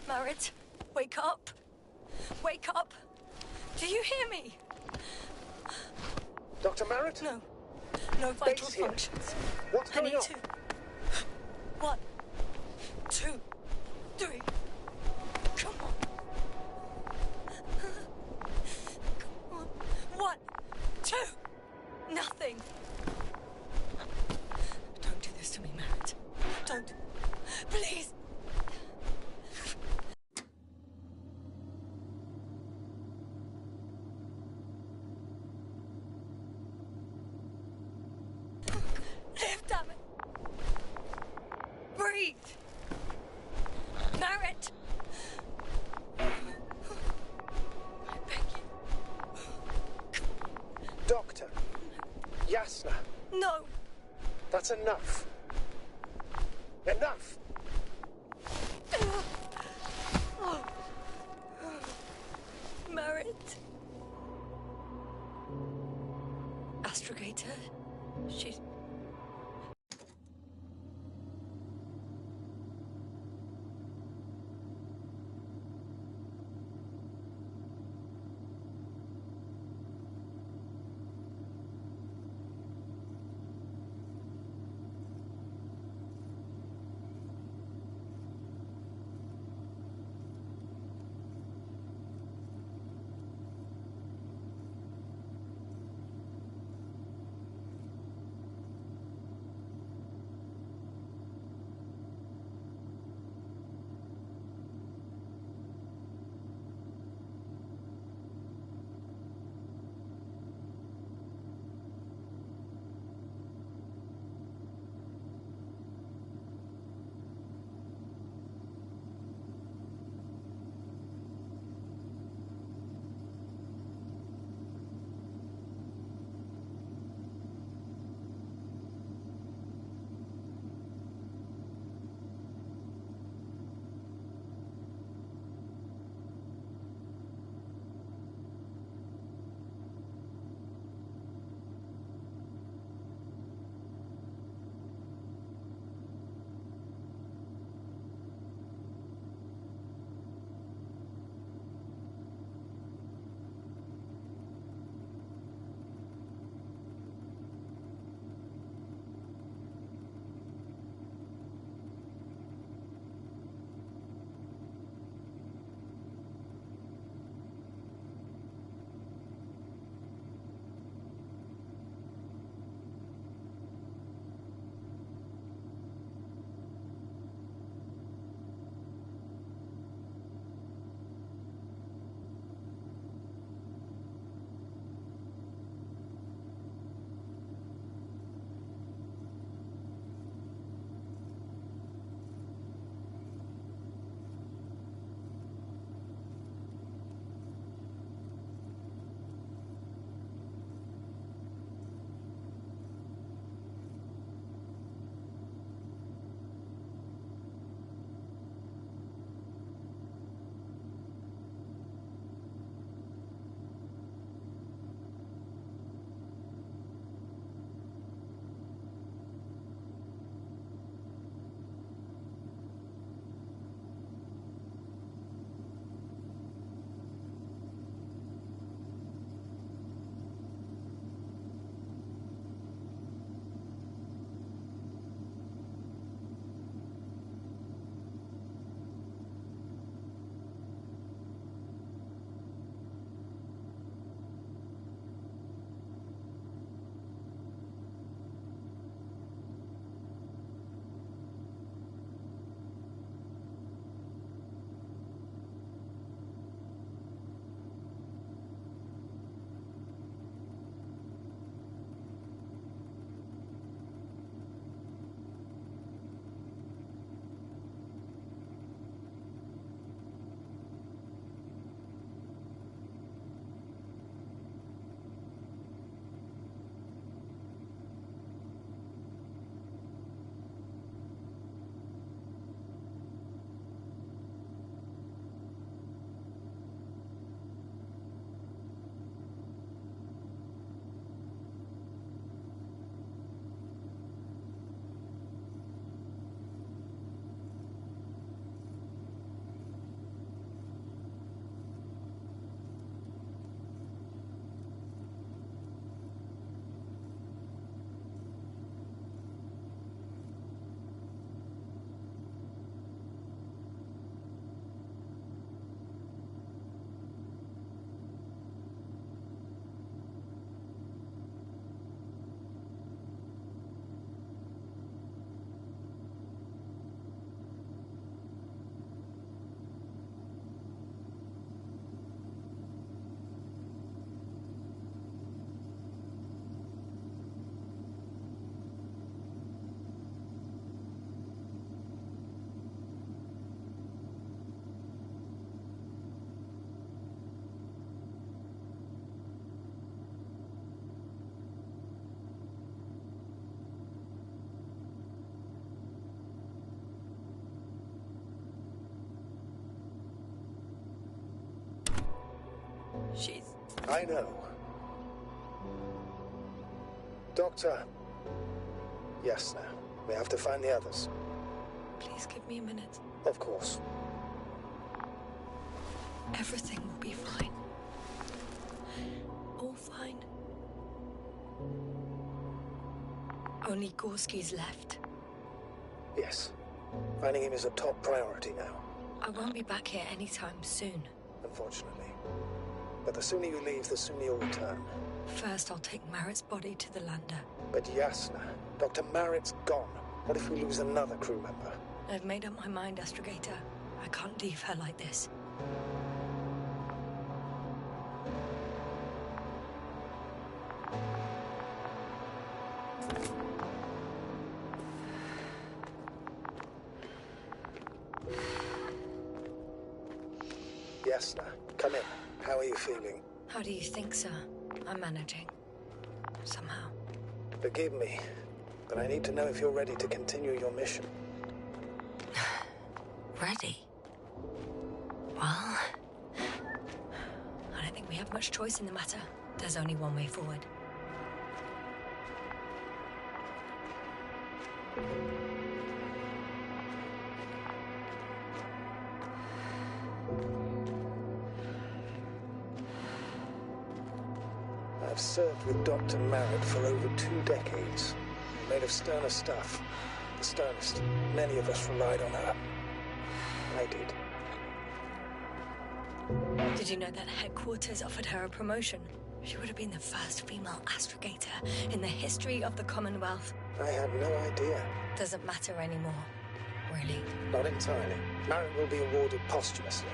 Marit, wake up. Wake up. Do you hear me? Dr. Marit? No. No vital Base here. functions. What's I going need on? to. 1, 2, 3. Come on. Come on. 1, 2. Nothing. Don't do this to me, Marit. Don't. Please. Live, damn it. Breathe. Marit. I beg you. Doctor. Yasna. No. That's enough. Enough! Marit. Astrogator. She's... She's... I know. Doctor. Yes, now. We have to find the others. Please give me a minute. Of course. Everything will be fine. All fine. Only Gorski's left. Yes. Finding him is a top priority now. I won't be back here anytime soon. Unfortunately. But the sooner you leave, the sooner you'll return. First, I'll take Merritt's body to the lander. But Yasna, Dr. Merritt's gone. What if we lose another crew member? I've made up my mind, Astrogator. I can't leave her like this. Yasna, come in. How are you feeling? How do you think, sir? I'm managing. Somehow. Forgive me, but I need to know if you're ready to continue your mission. Ready? Well... I don't think we have much choice in the matter. There's only one way forward. I've served with Dr. Merritt for over 2 decades. Made of sterner stuff. The sternest. Many of us relied on her. I did. Did you know that headquarters offered her a promotion? She would have been the first female astrogator in the history of the Commonwealth. I had no idea. Doesn't matter anymore, really. Not entirely. Merritt will be awarded posthumously.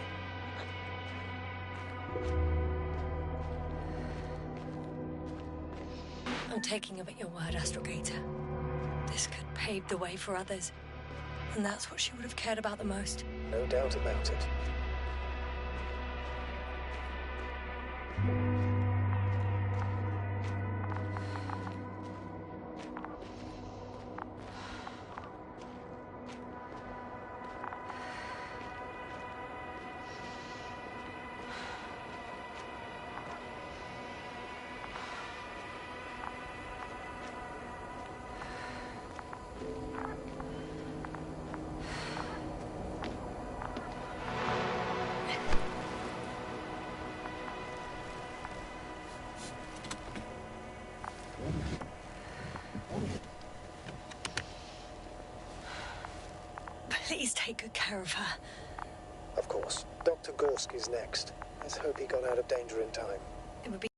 I'm taking you at your word, Astrogator. This could pave the way for others. And that's what she would have cared about the most. No doubt about it. Please take good care of her. Of course. Dr. Gorski's next. Let's hope he got out of danger in time. It would be...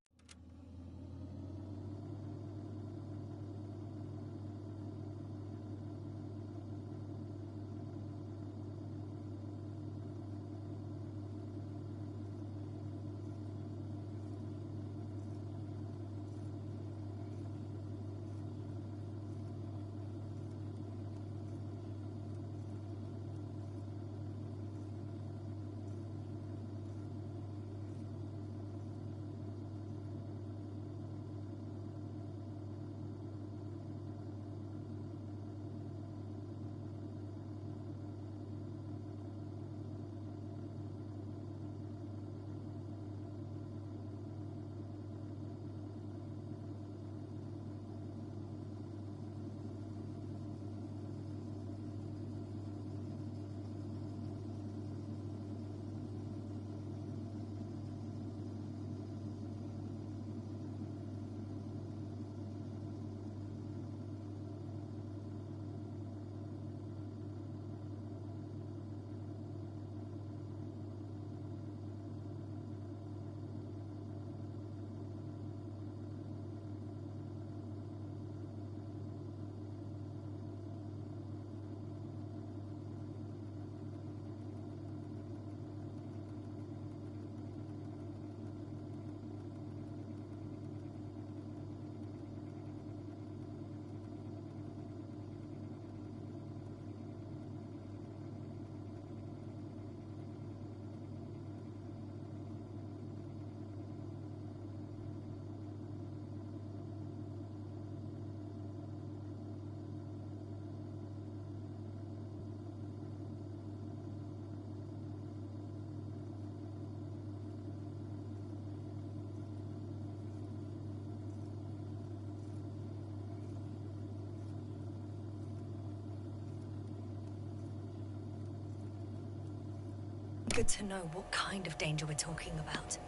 Good to know what kind of danger we're talking about.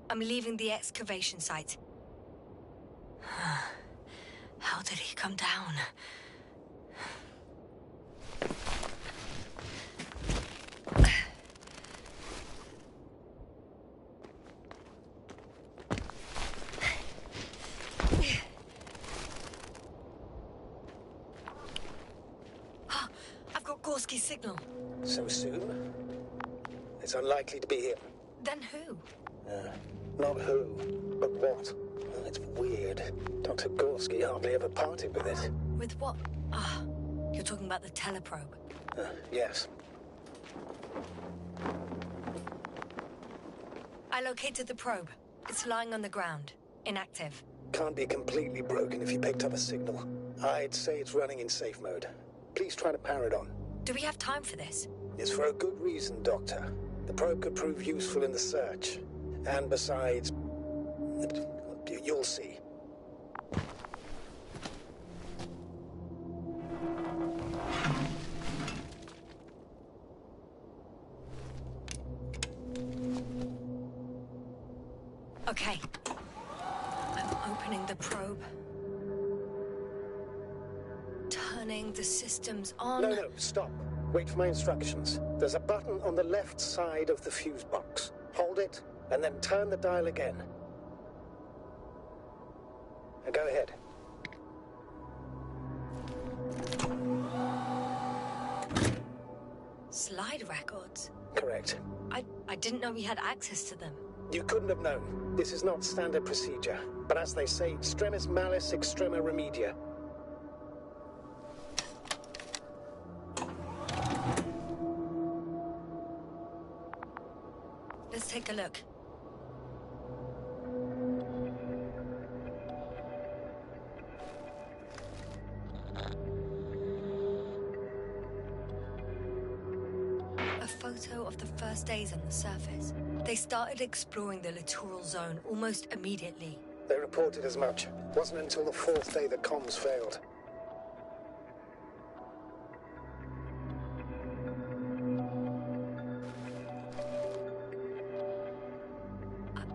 I'm leaving the excavation site. How did he come down? I've got Gorski's signal. So soon? It's unlikely to be him. Then who? Not who, but what. Well, it's weird. Dr. Gorski hardly ever parted with it. With what? You're talking about the teleprobe. Yes. I located the probe. It's lying on the ground. Inactive. Can't be completely broken if you picked up a signal. I'd say it's running in safe mode. Please try to power it on. Do we have time for this? It's for a good reason, Doctor. The probe could prove useful in the search. And besides, you'll see. Okay. I'm opening the probe. Turning the systems on. No, stop. Wait for my instructions. There's a button on the left side of the fuse box. Hold it, and then turn the dial again. Now go ahead. Slide records? Correct. I didn't know we had access to them. You couldn't have known. This is not standard procedure. But as they say, extremis malice, extrema remedia. Let's take a look. A photo of the first days on the surface. They started exploring the littoral zone almost immediately. They reported as much. Wasn't until the fourth day that comms failed.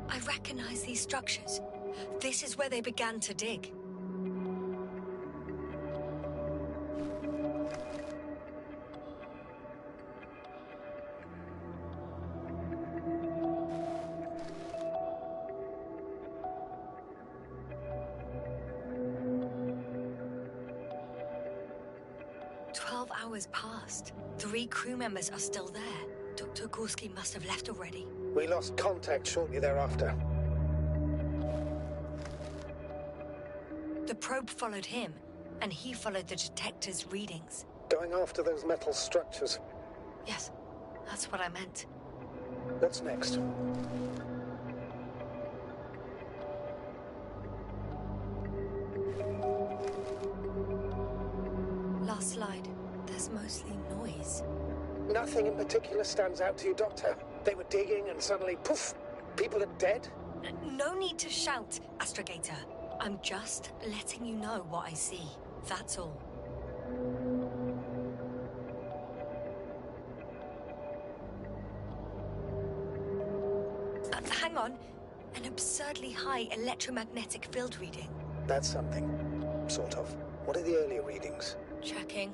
I recognize these structures. This is where they began to dig. Hours passed. 3 crew members are still there. Dr. Gorski must have left already. We lost contact shortly thereafter. The probe followed him, and he followed the detector's readings. Going after those metal structures. Yes, that's what I meant. What's next? Last slide. There's mostly noise. Nothing in particular stands out to you, Doctor? They were digging and suddenly, poof, people are dead? No need to shout, Astrogator. I'm just letting you know what I see. That's all. Hang on. An absurdly high electromagnetic field reading. That's something. Sort of. What are the earlier readings? Checking.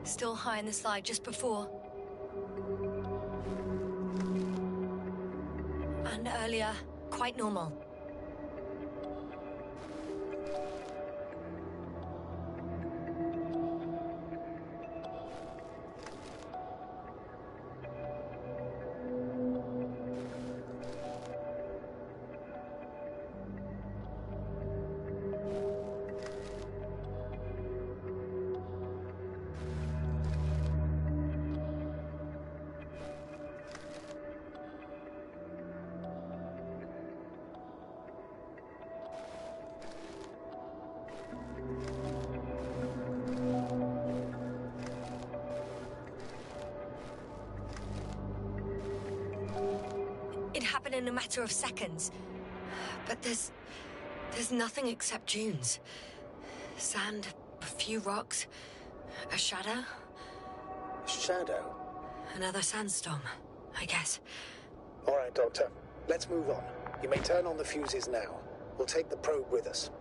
Still high in the slide just before. And earlier, quite normal. It happened in a matter of seconds. But there's nothing except dunes. Sand, a few rocks, a shadow. Shadow? Another sandstorm, I guess. All right, Doctor. Let's move on. You may turn on the fuses now. We'll take the probe with us.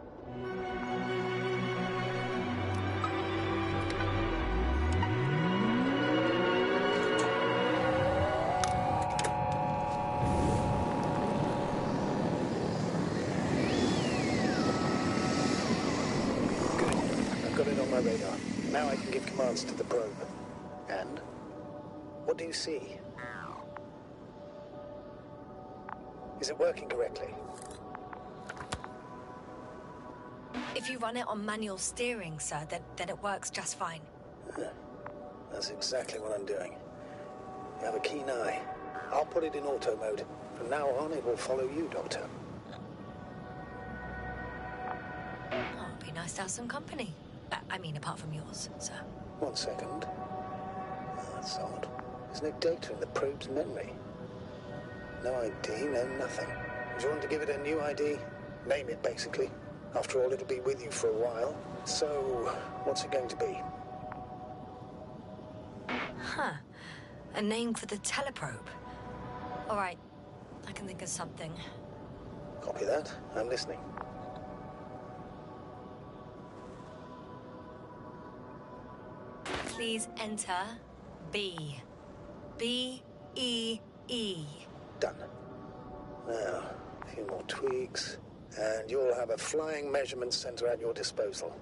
Got it on my radar. Now I can give commands to the probe. And? What do you see? Is it working correctly? If you run it on manual steering, sir, then it works just fine. That's exactly what I'm doing. You have a keen eye. I'll put it in auto mode. From now on, it will follow you, Doctor. Oh, it'd be nice to have some company. I mean, apart from yours, sir. 1 second. Oh, that's odd. There's no data in the probe's memory. No ID, no nothing. Do you want to give it a new ID? Name it, basically. After all, it'll be with you for a while. So, what's it going to be? Huh. A name for the teleprobe. All right. I can think of something. Copy that. I'm listening. Please enter B. B-E-E. Done. Now, a few more tweaks, and you'll have a flying measurement center at your disposal.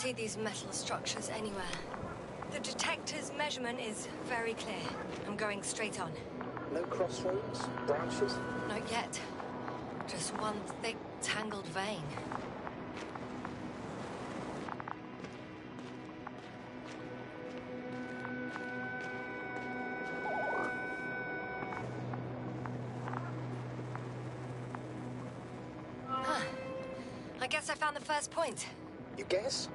see these metal structures anywhere. The detector's measurement is very clear. I'm going straight on. No crossroads? Branches? Not yet. Just one thick, tangled vein. Huh. I guess I found the first point. You guess?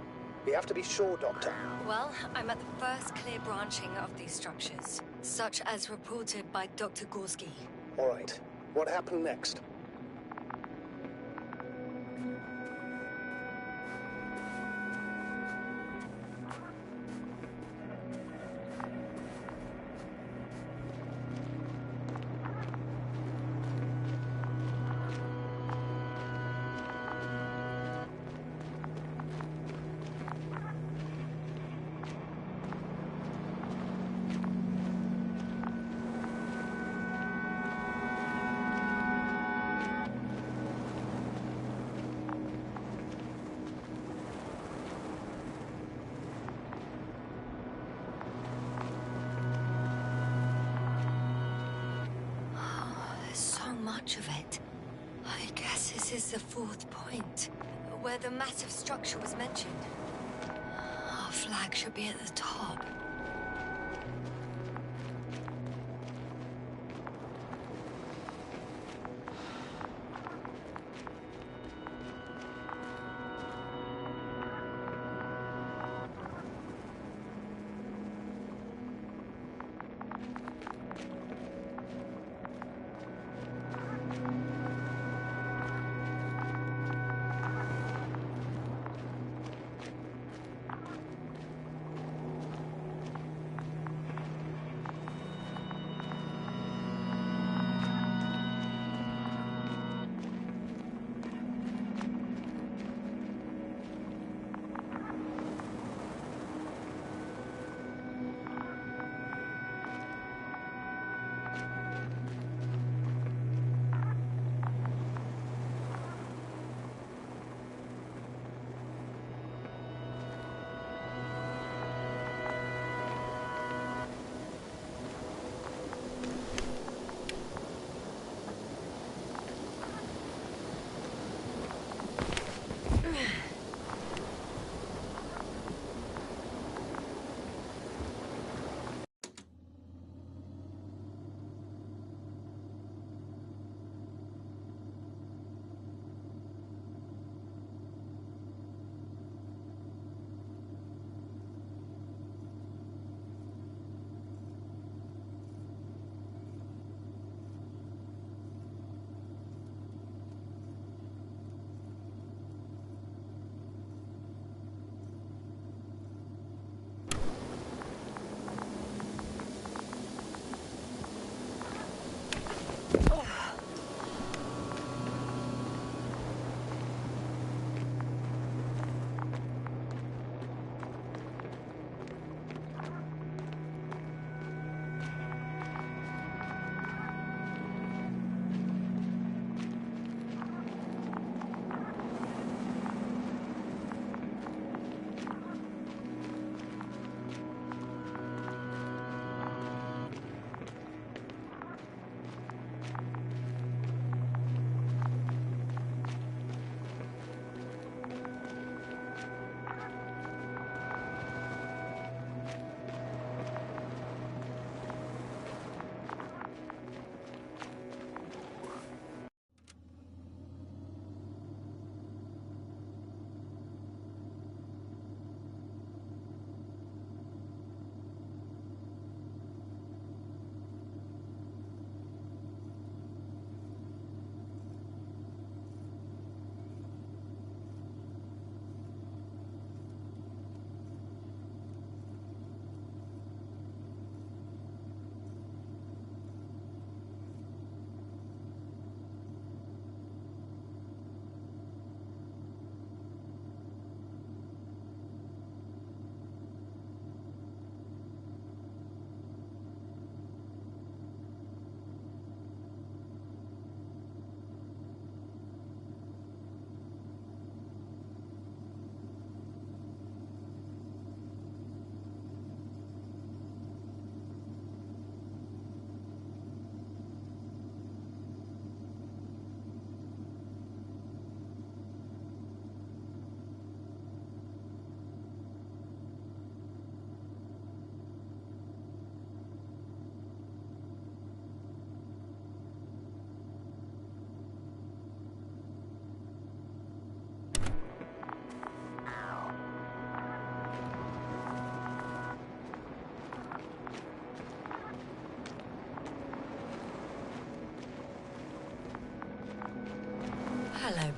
We have to be sure, Doctor. Well, I'm at the first clear branching of these structures, such as reported by Dr. Gorski. All right. What happened next? Much of it. I guess this is the fourth point, where the massive structure was mentioned. Our flag should be at the top.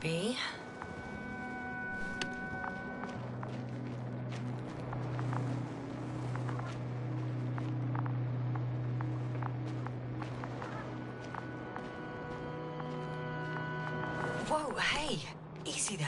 be. Whoa, hey, easy there.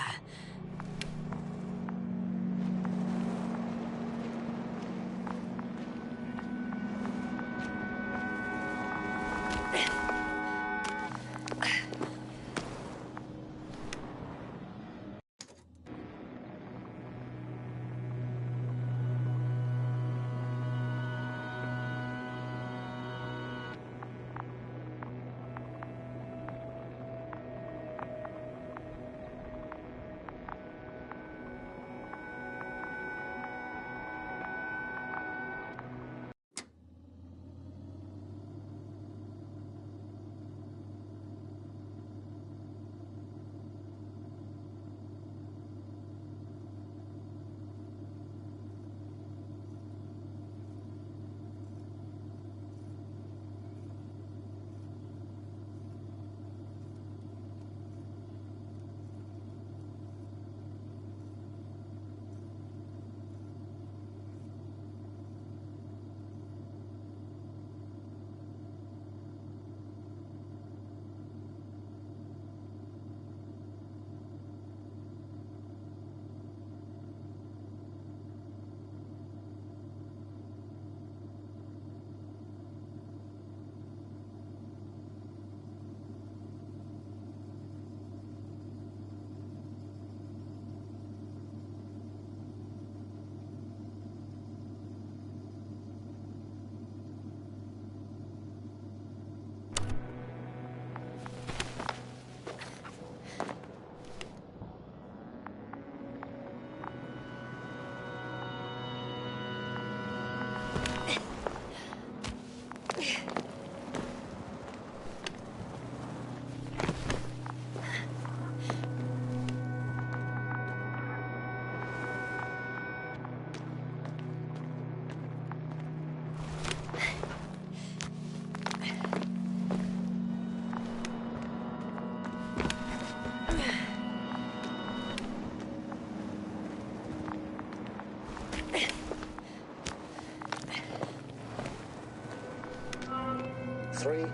Three,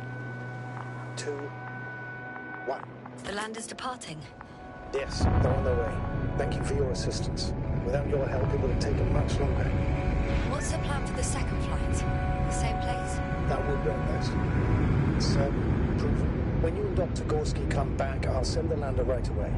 two, one. The land is departing. Yes, they're on their way. Thank you for your assistance. Without your help, it would have taken much longer. What's the plan for the second flight? The same place? That would go best. Certain, proven. When you and Dr. Gorski come back, I'll send the lander right away.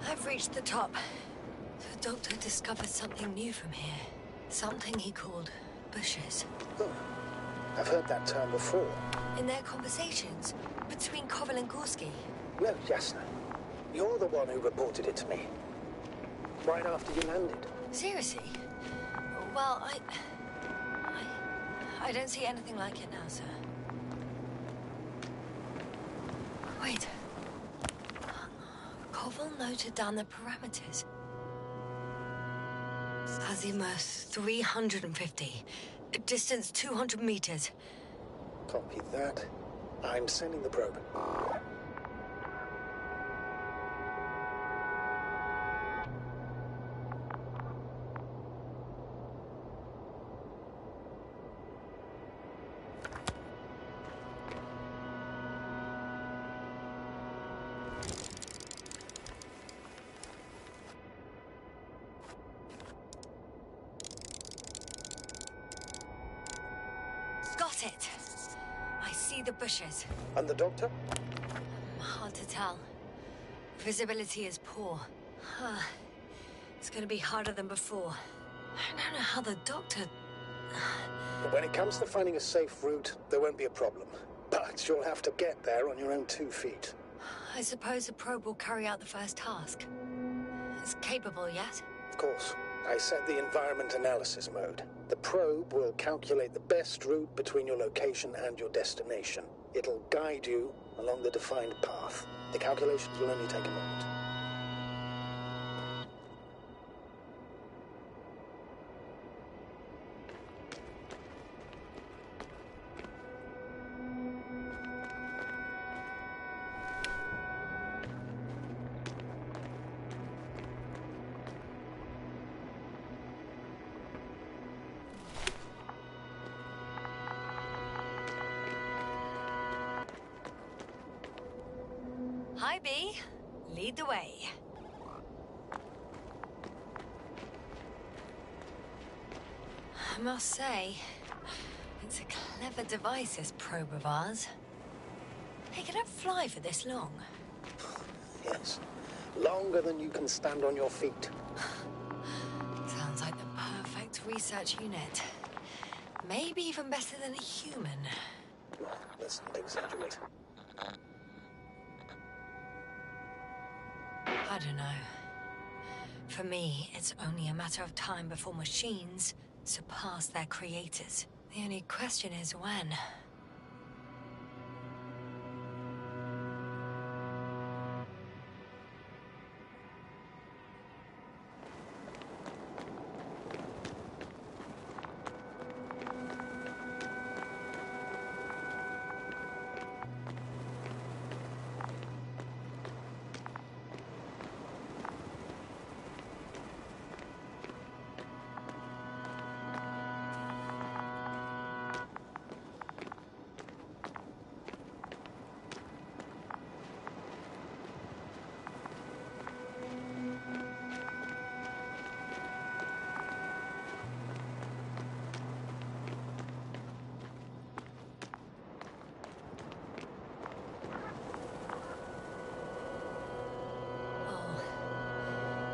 I've reached the top. The doctor discovered something new from here. Something he called bushes. Oh, I've heard that term before. In their conversations between Koval and Gorski. No, Jasna. You're the one who reported it to me. Right after you landed. Seriously? Well, I don't see anything like it now, sir. Wait. Koval noted down the parameters. Azimuth 350. Distance 200 meters. Copy that. I'm sending the probe. That's it. I see the bushes. And the doctor? Hard to tell. Visibility is poor. It's gonna be harder than before. I don't know how the doctor... But when it comes to finding a safe route, there won't be a problem. But you'll have to get there on your own 2 feet. I suppose the probe will carry out the first task. It's capable yet? Of course. I set the environment analysis mode. The probe will calculate the best route between your location and your destination. It'll guide you along the defined path. The calculations will only take a moment. Hi, B. Lead the way. I must say, it's a clever device, this probe of ours. Hey, can it fly for this long? Yes. Longer than you can stand on your feet. Sounds like the perfect research unit. Maybe even better than a human. Well, let's not exaggerate. I don't know. For me, it's only a matter of time before machines surpass their creators. The only question is when.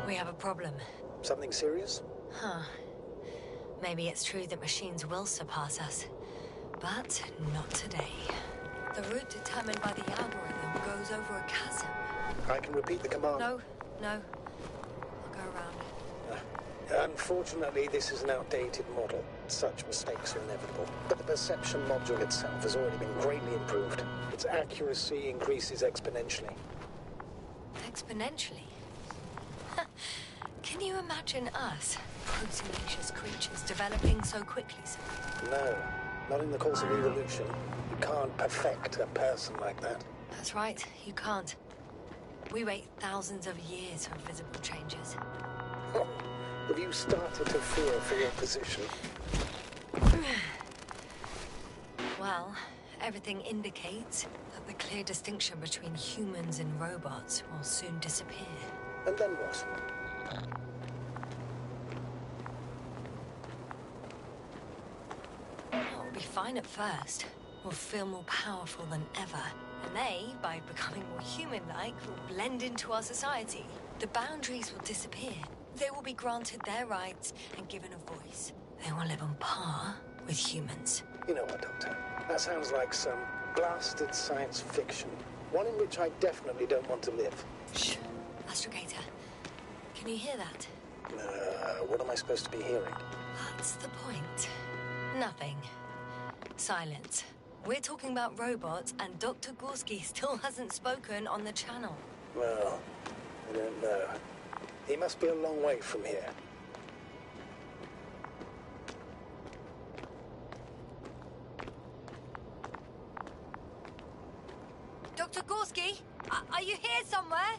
We have a problem. Something serious? Huh. Maybe it's true that machines will surpass us. But not today. The route determined by the algorithm goes over a chasm. I can repeat the command. No. I'll go around. Unfortunately, this is an outdated model. Such mistakes are inevitable. But the perception module itself has already been greatly improved. Its accuracy increases exponentially. Exponentially? Can you imagine us, proteinaceous creatures, developing so quickly, sir? No, not in the course of evolution. You can't perfect a person like that. That's right, you can't. We wait thousands of years for visible changes. Have you started to fear for your position? Well, everything indicates that the clear distinction between humans and robots will soon disappear. And then what? It'll be fine at first. We'll feel more powerful than ever. And they, by becoming more human-like, will blend into our society. The boundaries will disappear. They will be granted their rights and given a voice. They will live on par with humans. You know what, Doctor? That sounds like some blasted science fiction. One in which I definitely don't want to live. Shh. Astrogator. Can you hear that? What am I supposed to be hearing? That's the point. Nothing. Silence. We're talking about robots, and Dr. Gorski still hasn't spoken on the channel. Well, I don't know. He must be a long way from here. Dr. Gorski? Are you here somewhere?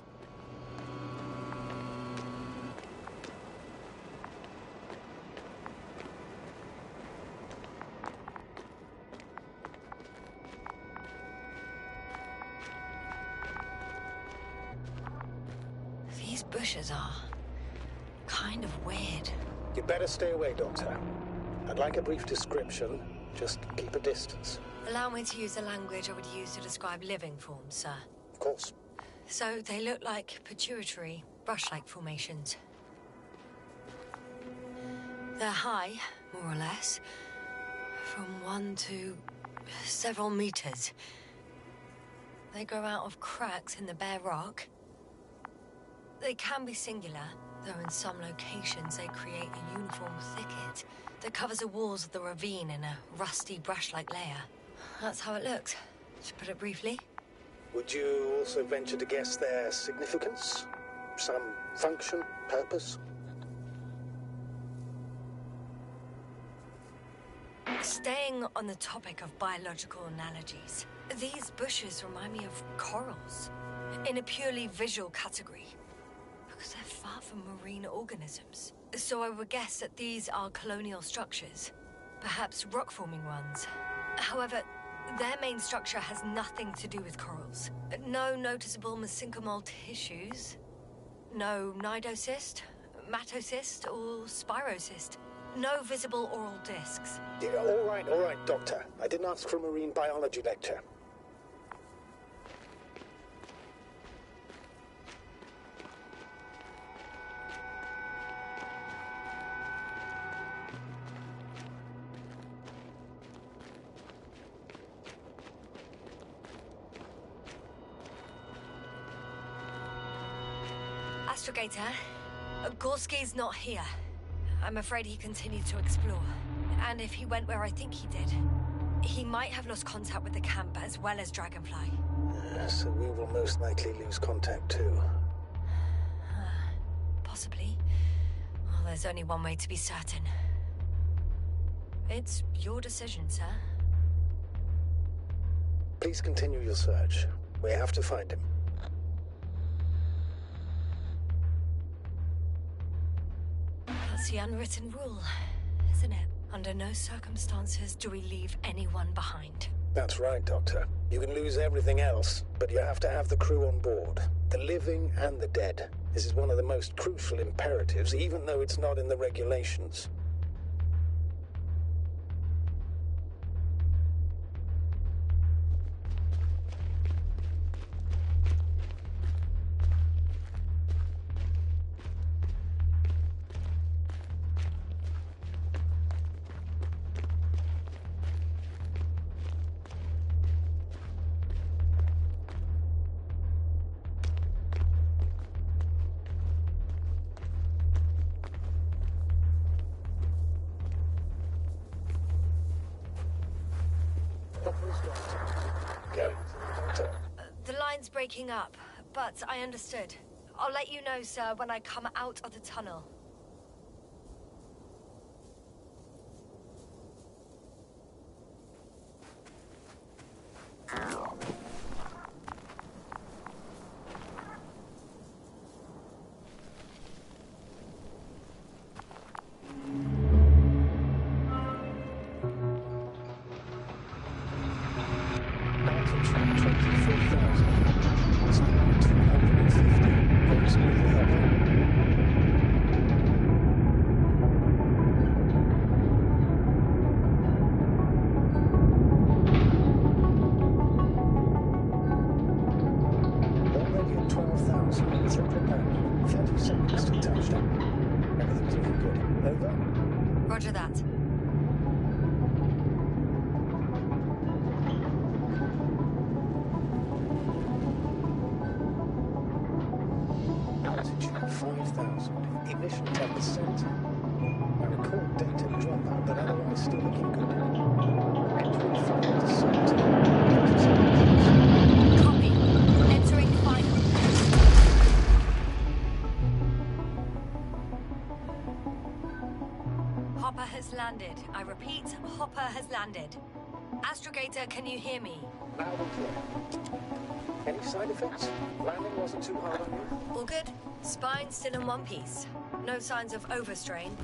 These bushes are kind of weird. You'd better stay away, Doctor. I'd like a brief description, Just keep a distance. Allow me to use the language I would use to describe living forms, sir. Of course. So they look like pituitary, brush-like formations. They're high, more or less, from 1 to several meters. They grow out of cracks in the bare rock. They can be singular, though in some locations they create a uniform thicket that covers the walls of the ravine in a rusty brush-like layer. That's how it looks, to put it briefly. Would you also venture to guess their significance? Some function, purpose? Staying on the topic of biological analogies, these bushes remind me of corals, in a purely visual category, because they're far from marine organisms. So I would guess that these are colonial structures, perhaps rock-forming ones. However, their main structure has nothing to do with corals. No noticeable mesenchymal tissues, no nidocyst, matocyst, or spirocyst. No visible oral discs. Yeah, all right, Doctor. I didn't ask for a marine biology lecture. Astrogator, Gorski's not here. I'm afraid he continued to explore. And if he went where I think he did, he might have lost contact with the camp as well as Dragonfly. So we will most likely lose contact too. Possibly. Well, there's only one way to be certain. It's your decision, sir. Please continue your search. We have to find him. That's the unwritten rule, isn't it? Under no circumstances do we leave anyone behind. That's right, Doctor. You can lose everything else, but you have to have the crew on board. The living and the dead. This is one of the most crucial imperatives, even though it's not in the regulations. The line's breaking up, but I understood. I'll let you know, sir, when I come out of the tunnel. Roger that. Altitude 5,000. Ignition 10%. I record data dropout, but otherwise still looking good. Entering final descent. Copy. Entering final. Hopper has landed. I repeat, Hopper has landed. Astrogator, can you hear me? Loud and clear. Any side effects? Landing wasn't too hard on you? All good. Spine still in one piece. No signs of overstrain.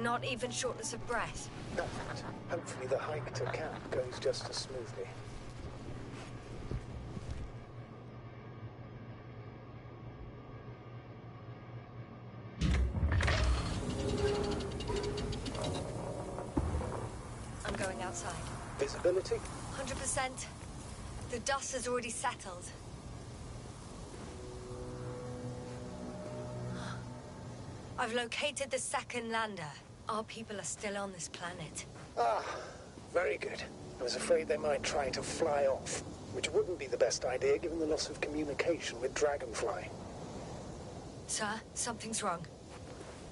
Not even shortness of breath. Perfect. Hopefully the hike to camp goes just as smoothly. I'm going out. outside. Visibility? 100%. The dust has already settled. I've located the second lander. Our people are still on this planet. Ah, very good. I was afraid they might try to fly off, which wouldn't be the best idea given the loss of communication with Dragonfly. Sir, something's wrong.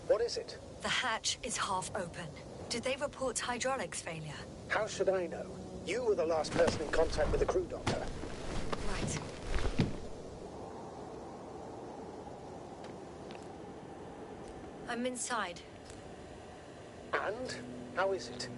What is it? The hatch is half open. Did they report hydraulics failure? How should I know? You were the last person in contact with the crew, Doctor. Right. I'm inside. And? How is it?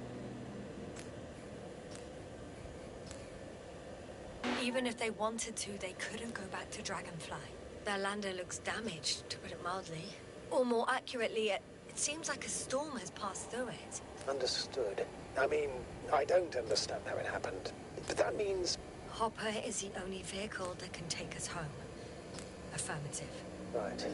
Even if they wanted to, they couldn't go back to Dragonfly. Their lander looks damaged, to put it mildly. Or more accurately, it seems like a storm has passed through it. Understood. I mean, I don't understand how it happened. But that means... Hopper is the only vehicle that can take us home. Affirmative. Right.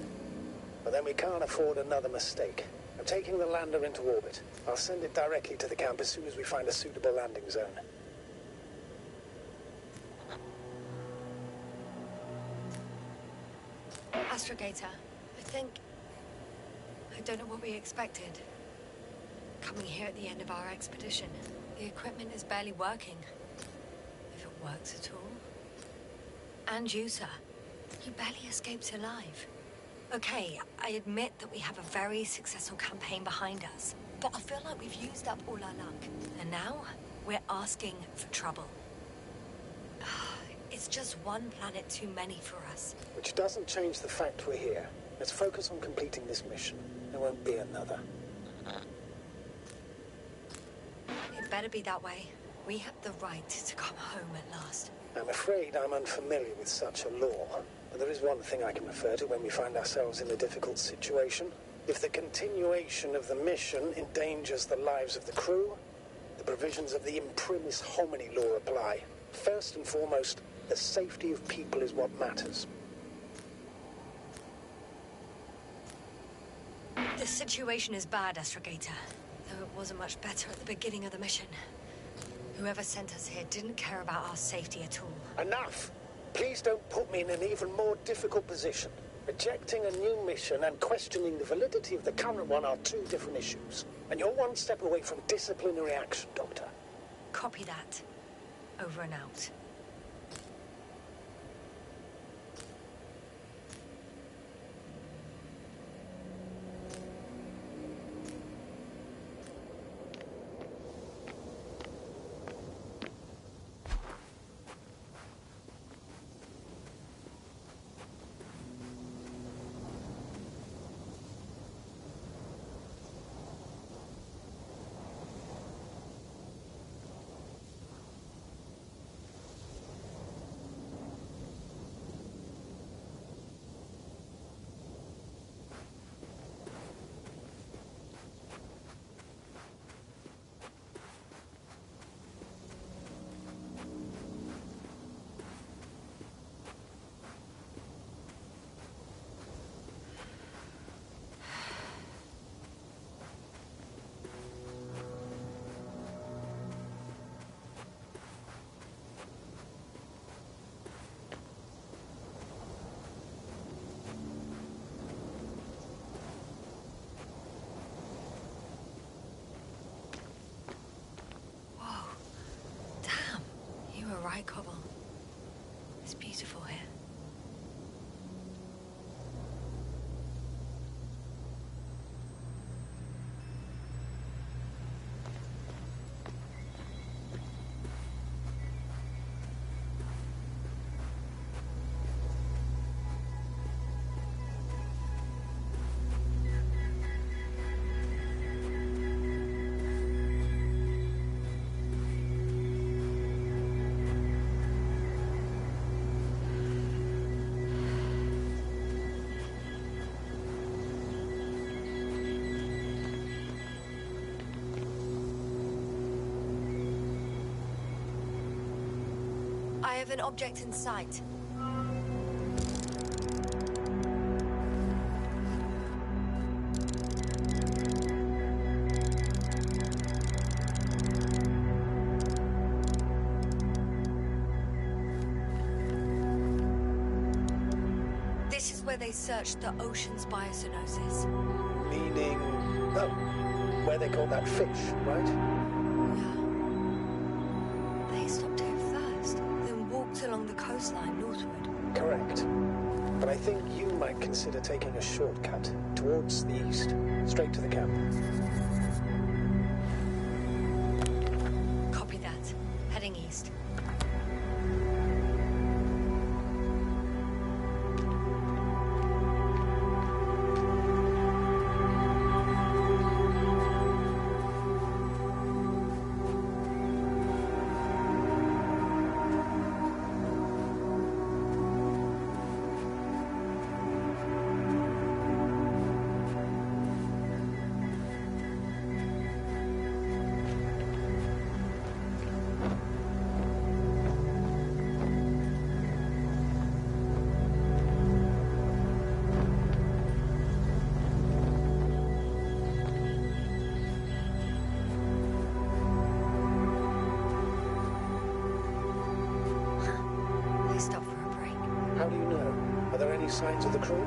Well, then we can't afford another mistake. I'm taking the lander into orbit. I'll send it directly to the camp as soon as we find a suitable landing zone. Astrogator, I don't know what we expected. Coming here at the end of our expedition. The equipment is barely working. If it works at all. And you, sir. You barely escaped alive. Okay, I admit that we have a very successful campaign behind us. But I feel like we've used up all our luck. And now, we're asking for trouble. It's just one planet too many for us. Which doesn't change the fact we're here. Let's focus on completing this mission. There won't be another. It better be that way. We have the right to come home at last. I'm afraid I'm unfamiliar with such a law. But there is one thing I can refer to when we find ourselves in a difficult situation. If the continuation of the mission endangers the lives of the crew, the provisions of the imprimis homini law apply. First and foremost, the safety of people is what matters. The situation is bad, Astrogator. Though it wasn't much better at the beginning of the mission. Whoever sent us here didn't care about our safety at all. Enough! Please don't put me in an even more difficult position. Rejecting a new mission and questioning the validity of the current one are two different issues. And you're one step away from disciplinary action, Doctor. Copy that. Over and out. Right, Cobble. It's beautiful here. I have an object in sight. where they searched the ocean's biocenosis. Meaning... oh, where they caught that fish, right? Yeah. They stopped here first, then walked along the coastline northward. Correct. But I think you might consider taking a shortcut towards the east, straight to the camp. Copy that. Heading east. They stopped for a break. How do you know? Are there any signs of the crew?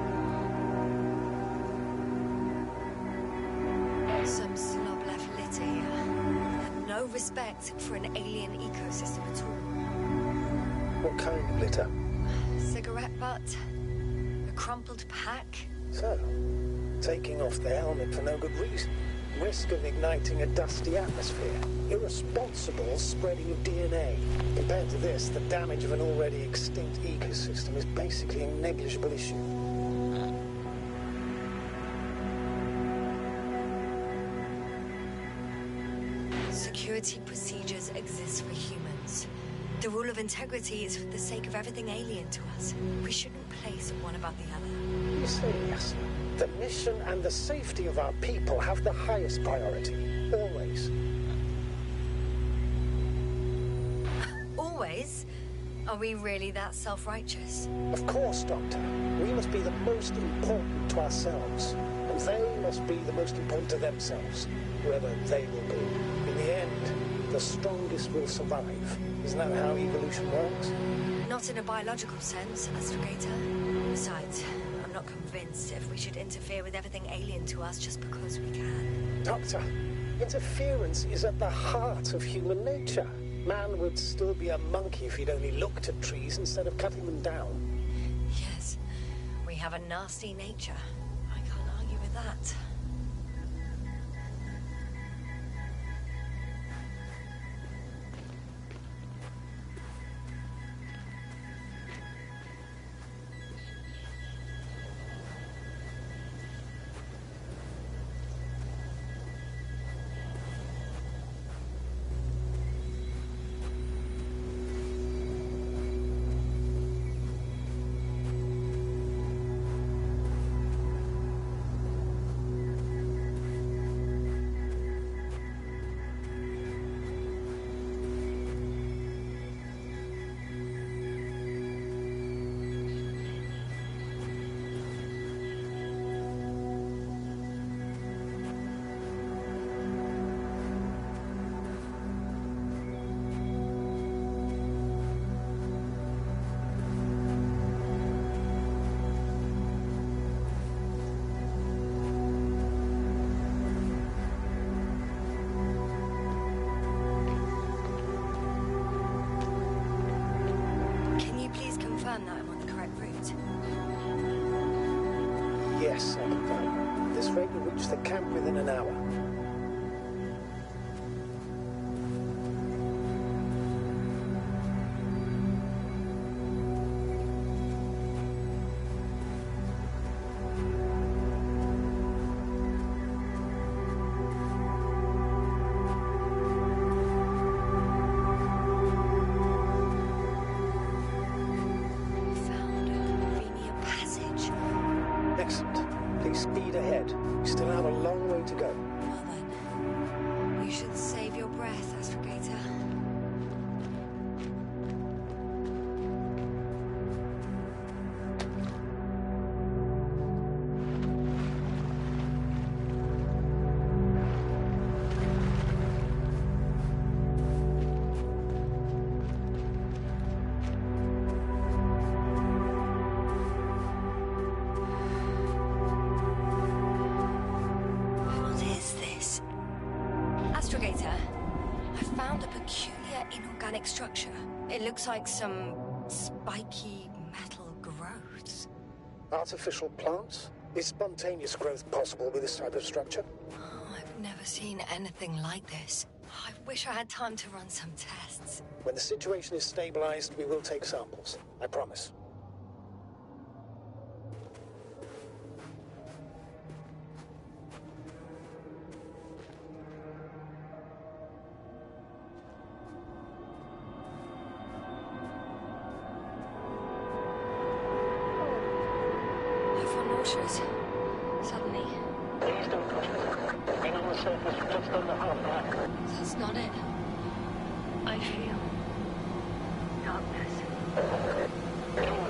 Some slob left litter here. Had no respect for an alien ecosystem at all. What kind of litter? Cigarette butt, a crumpled pack. So, taking off the helmet for no good reason. Risk of igniting a dusty atmosphere. Irresponsible spreading of DNA. Compared to this, the damage of an already extinct ecosystem is basically a negligible issue. Security procedures exist for humans. The rule of integrity is for the sake of everything alien to us. We shouldn't place one above the other. You say yes. The mission and the safety of our people have the highest priority. Always. Always? Are we really that self-righteous? Of course, Doctor. We must be the most important to ourselves. And they must be the most important to themselves. Whoever they will be. In the end, the strongest will survive. Isn't that how evolution works? Not in a biological sense, Astrogator. Besides, I'm not convinced if we should interfere with everything alien to us just because we can. Doctor, interference is at the heart of human nature. Man would still be a monkey if he'd only looked at trees instead of cutting them down. Yes, we have a nasty nature. I can't argue with that. That I'm on the correct route. Yes, I confirm. This rate will reach the camp within an hour. Excellent. Please speed ahead. We still have a long way to go. Well then, you should save your breath, Astrogator. data, I found a peculiar inorganic structure. It looks like some spiky metal growths. Artificial plants? Is spontaneous growth possible with this type of structure? Oh, I've never seen anything like this. I wish I had time to run some tests. When the situation is stabilized, we will take samples. I promise. I feel nauseous. Suddenly. Please don't push me. Being on the surface for just under half an hour. That's not it. I feel darkness. Hang on.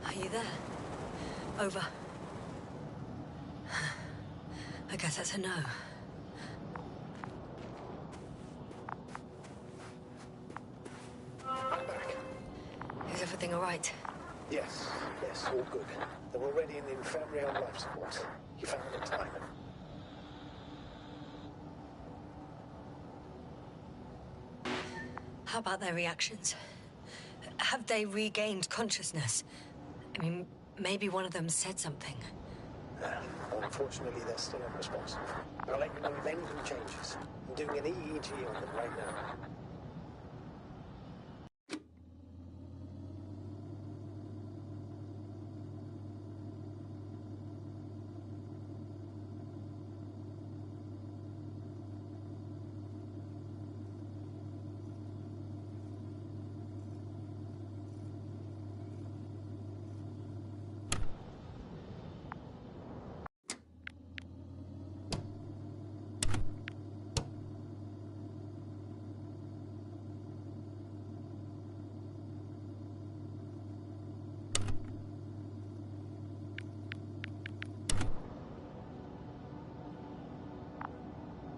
Are you there? Over. I guess that's a no. I'm back. Is everything all right? Yes, all good. They're already in the infirmary on life support. You found it in time. How about their reactions? Have they regained consciousness? I mean, maybe one of them said something. Unfortunately, they're still unresponsive. I'll let you know if anything changes. I'm doing an EEG on them right now.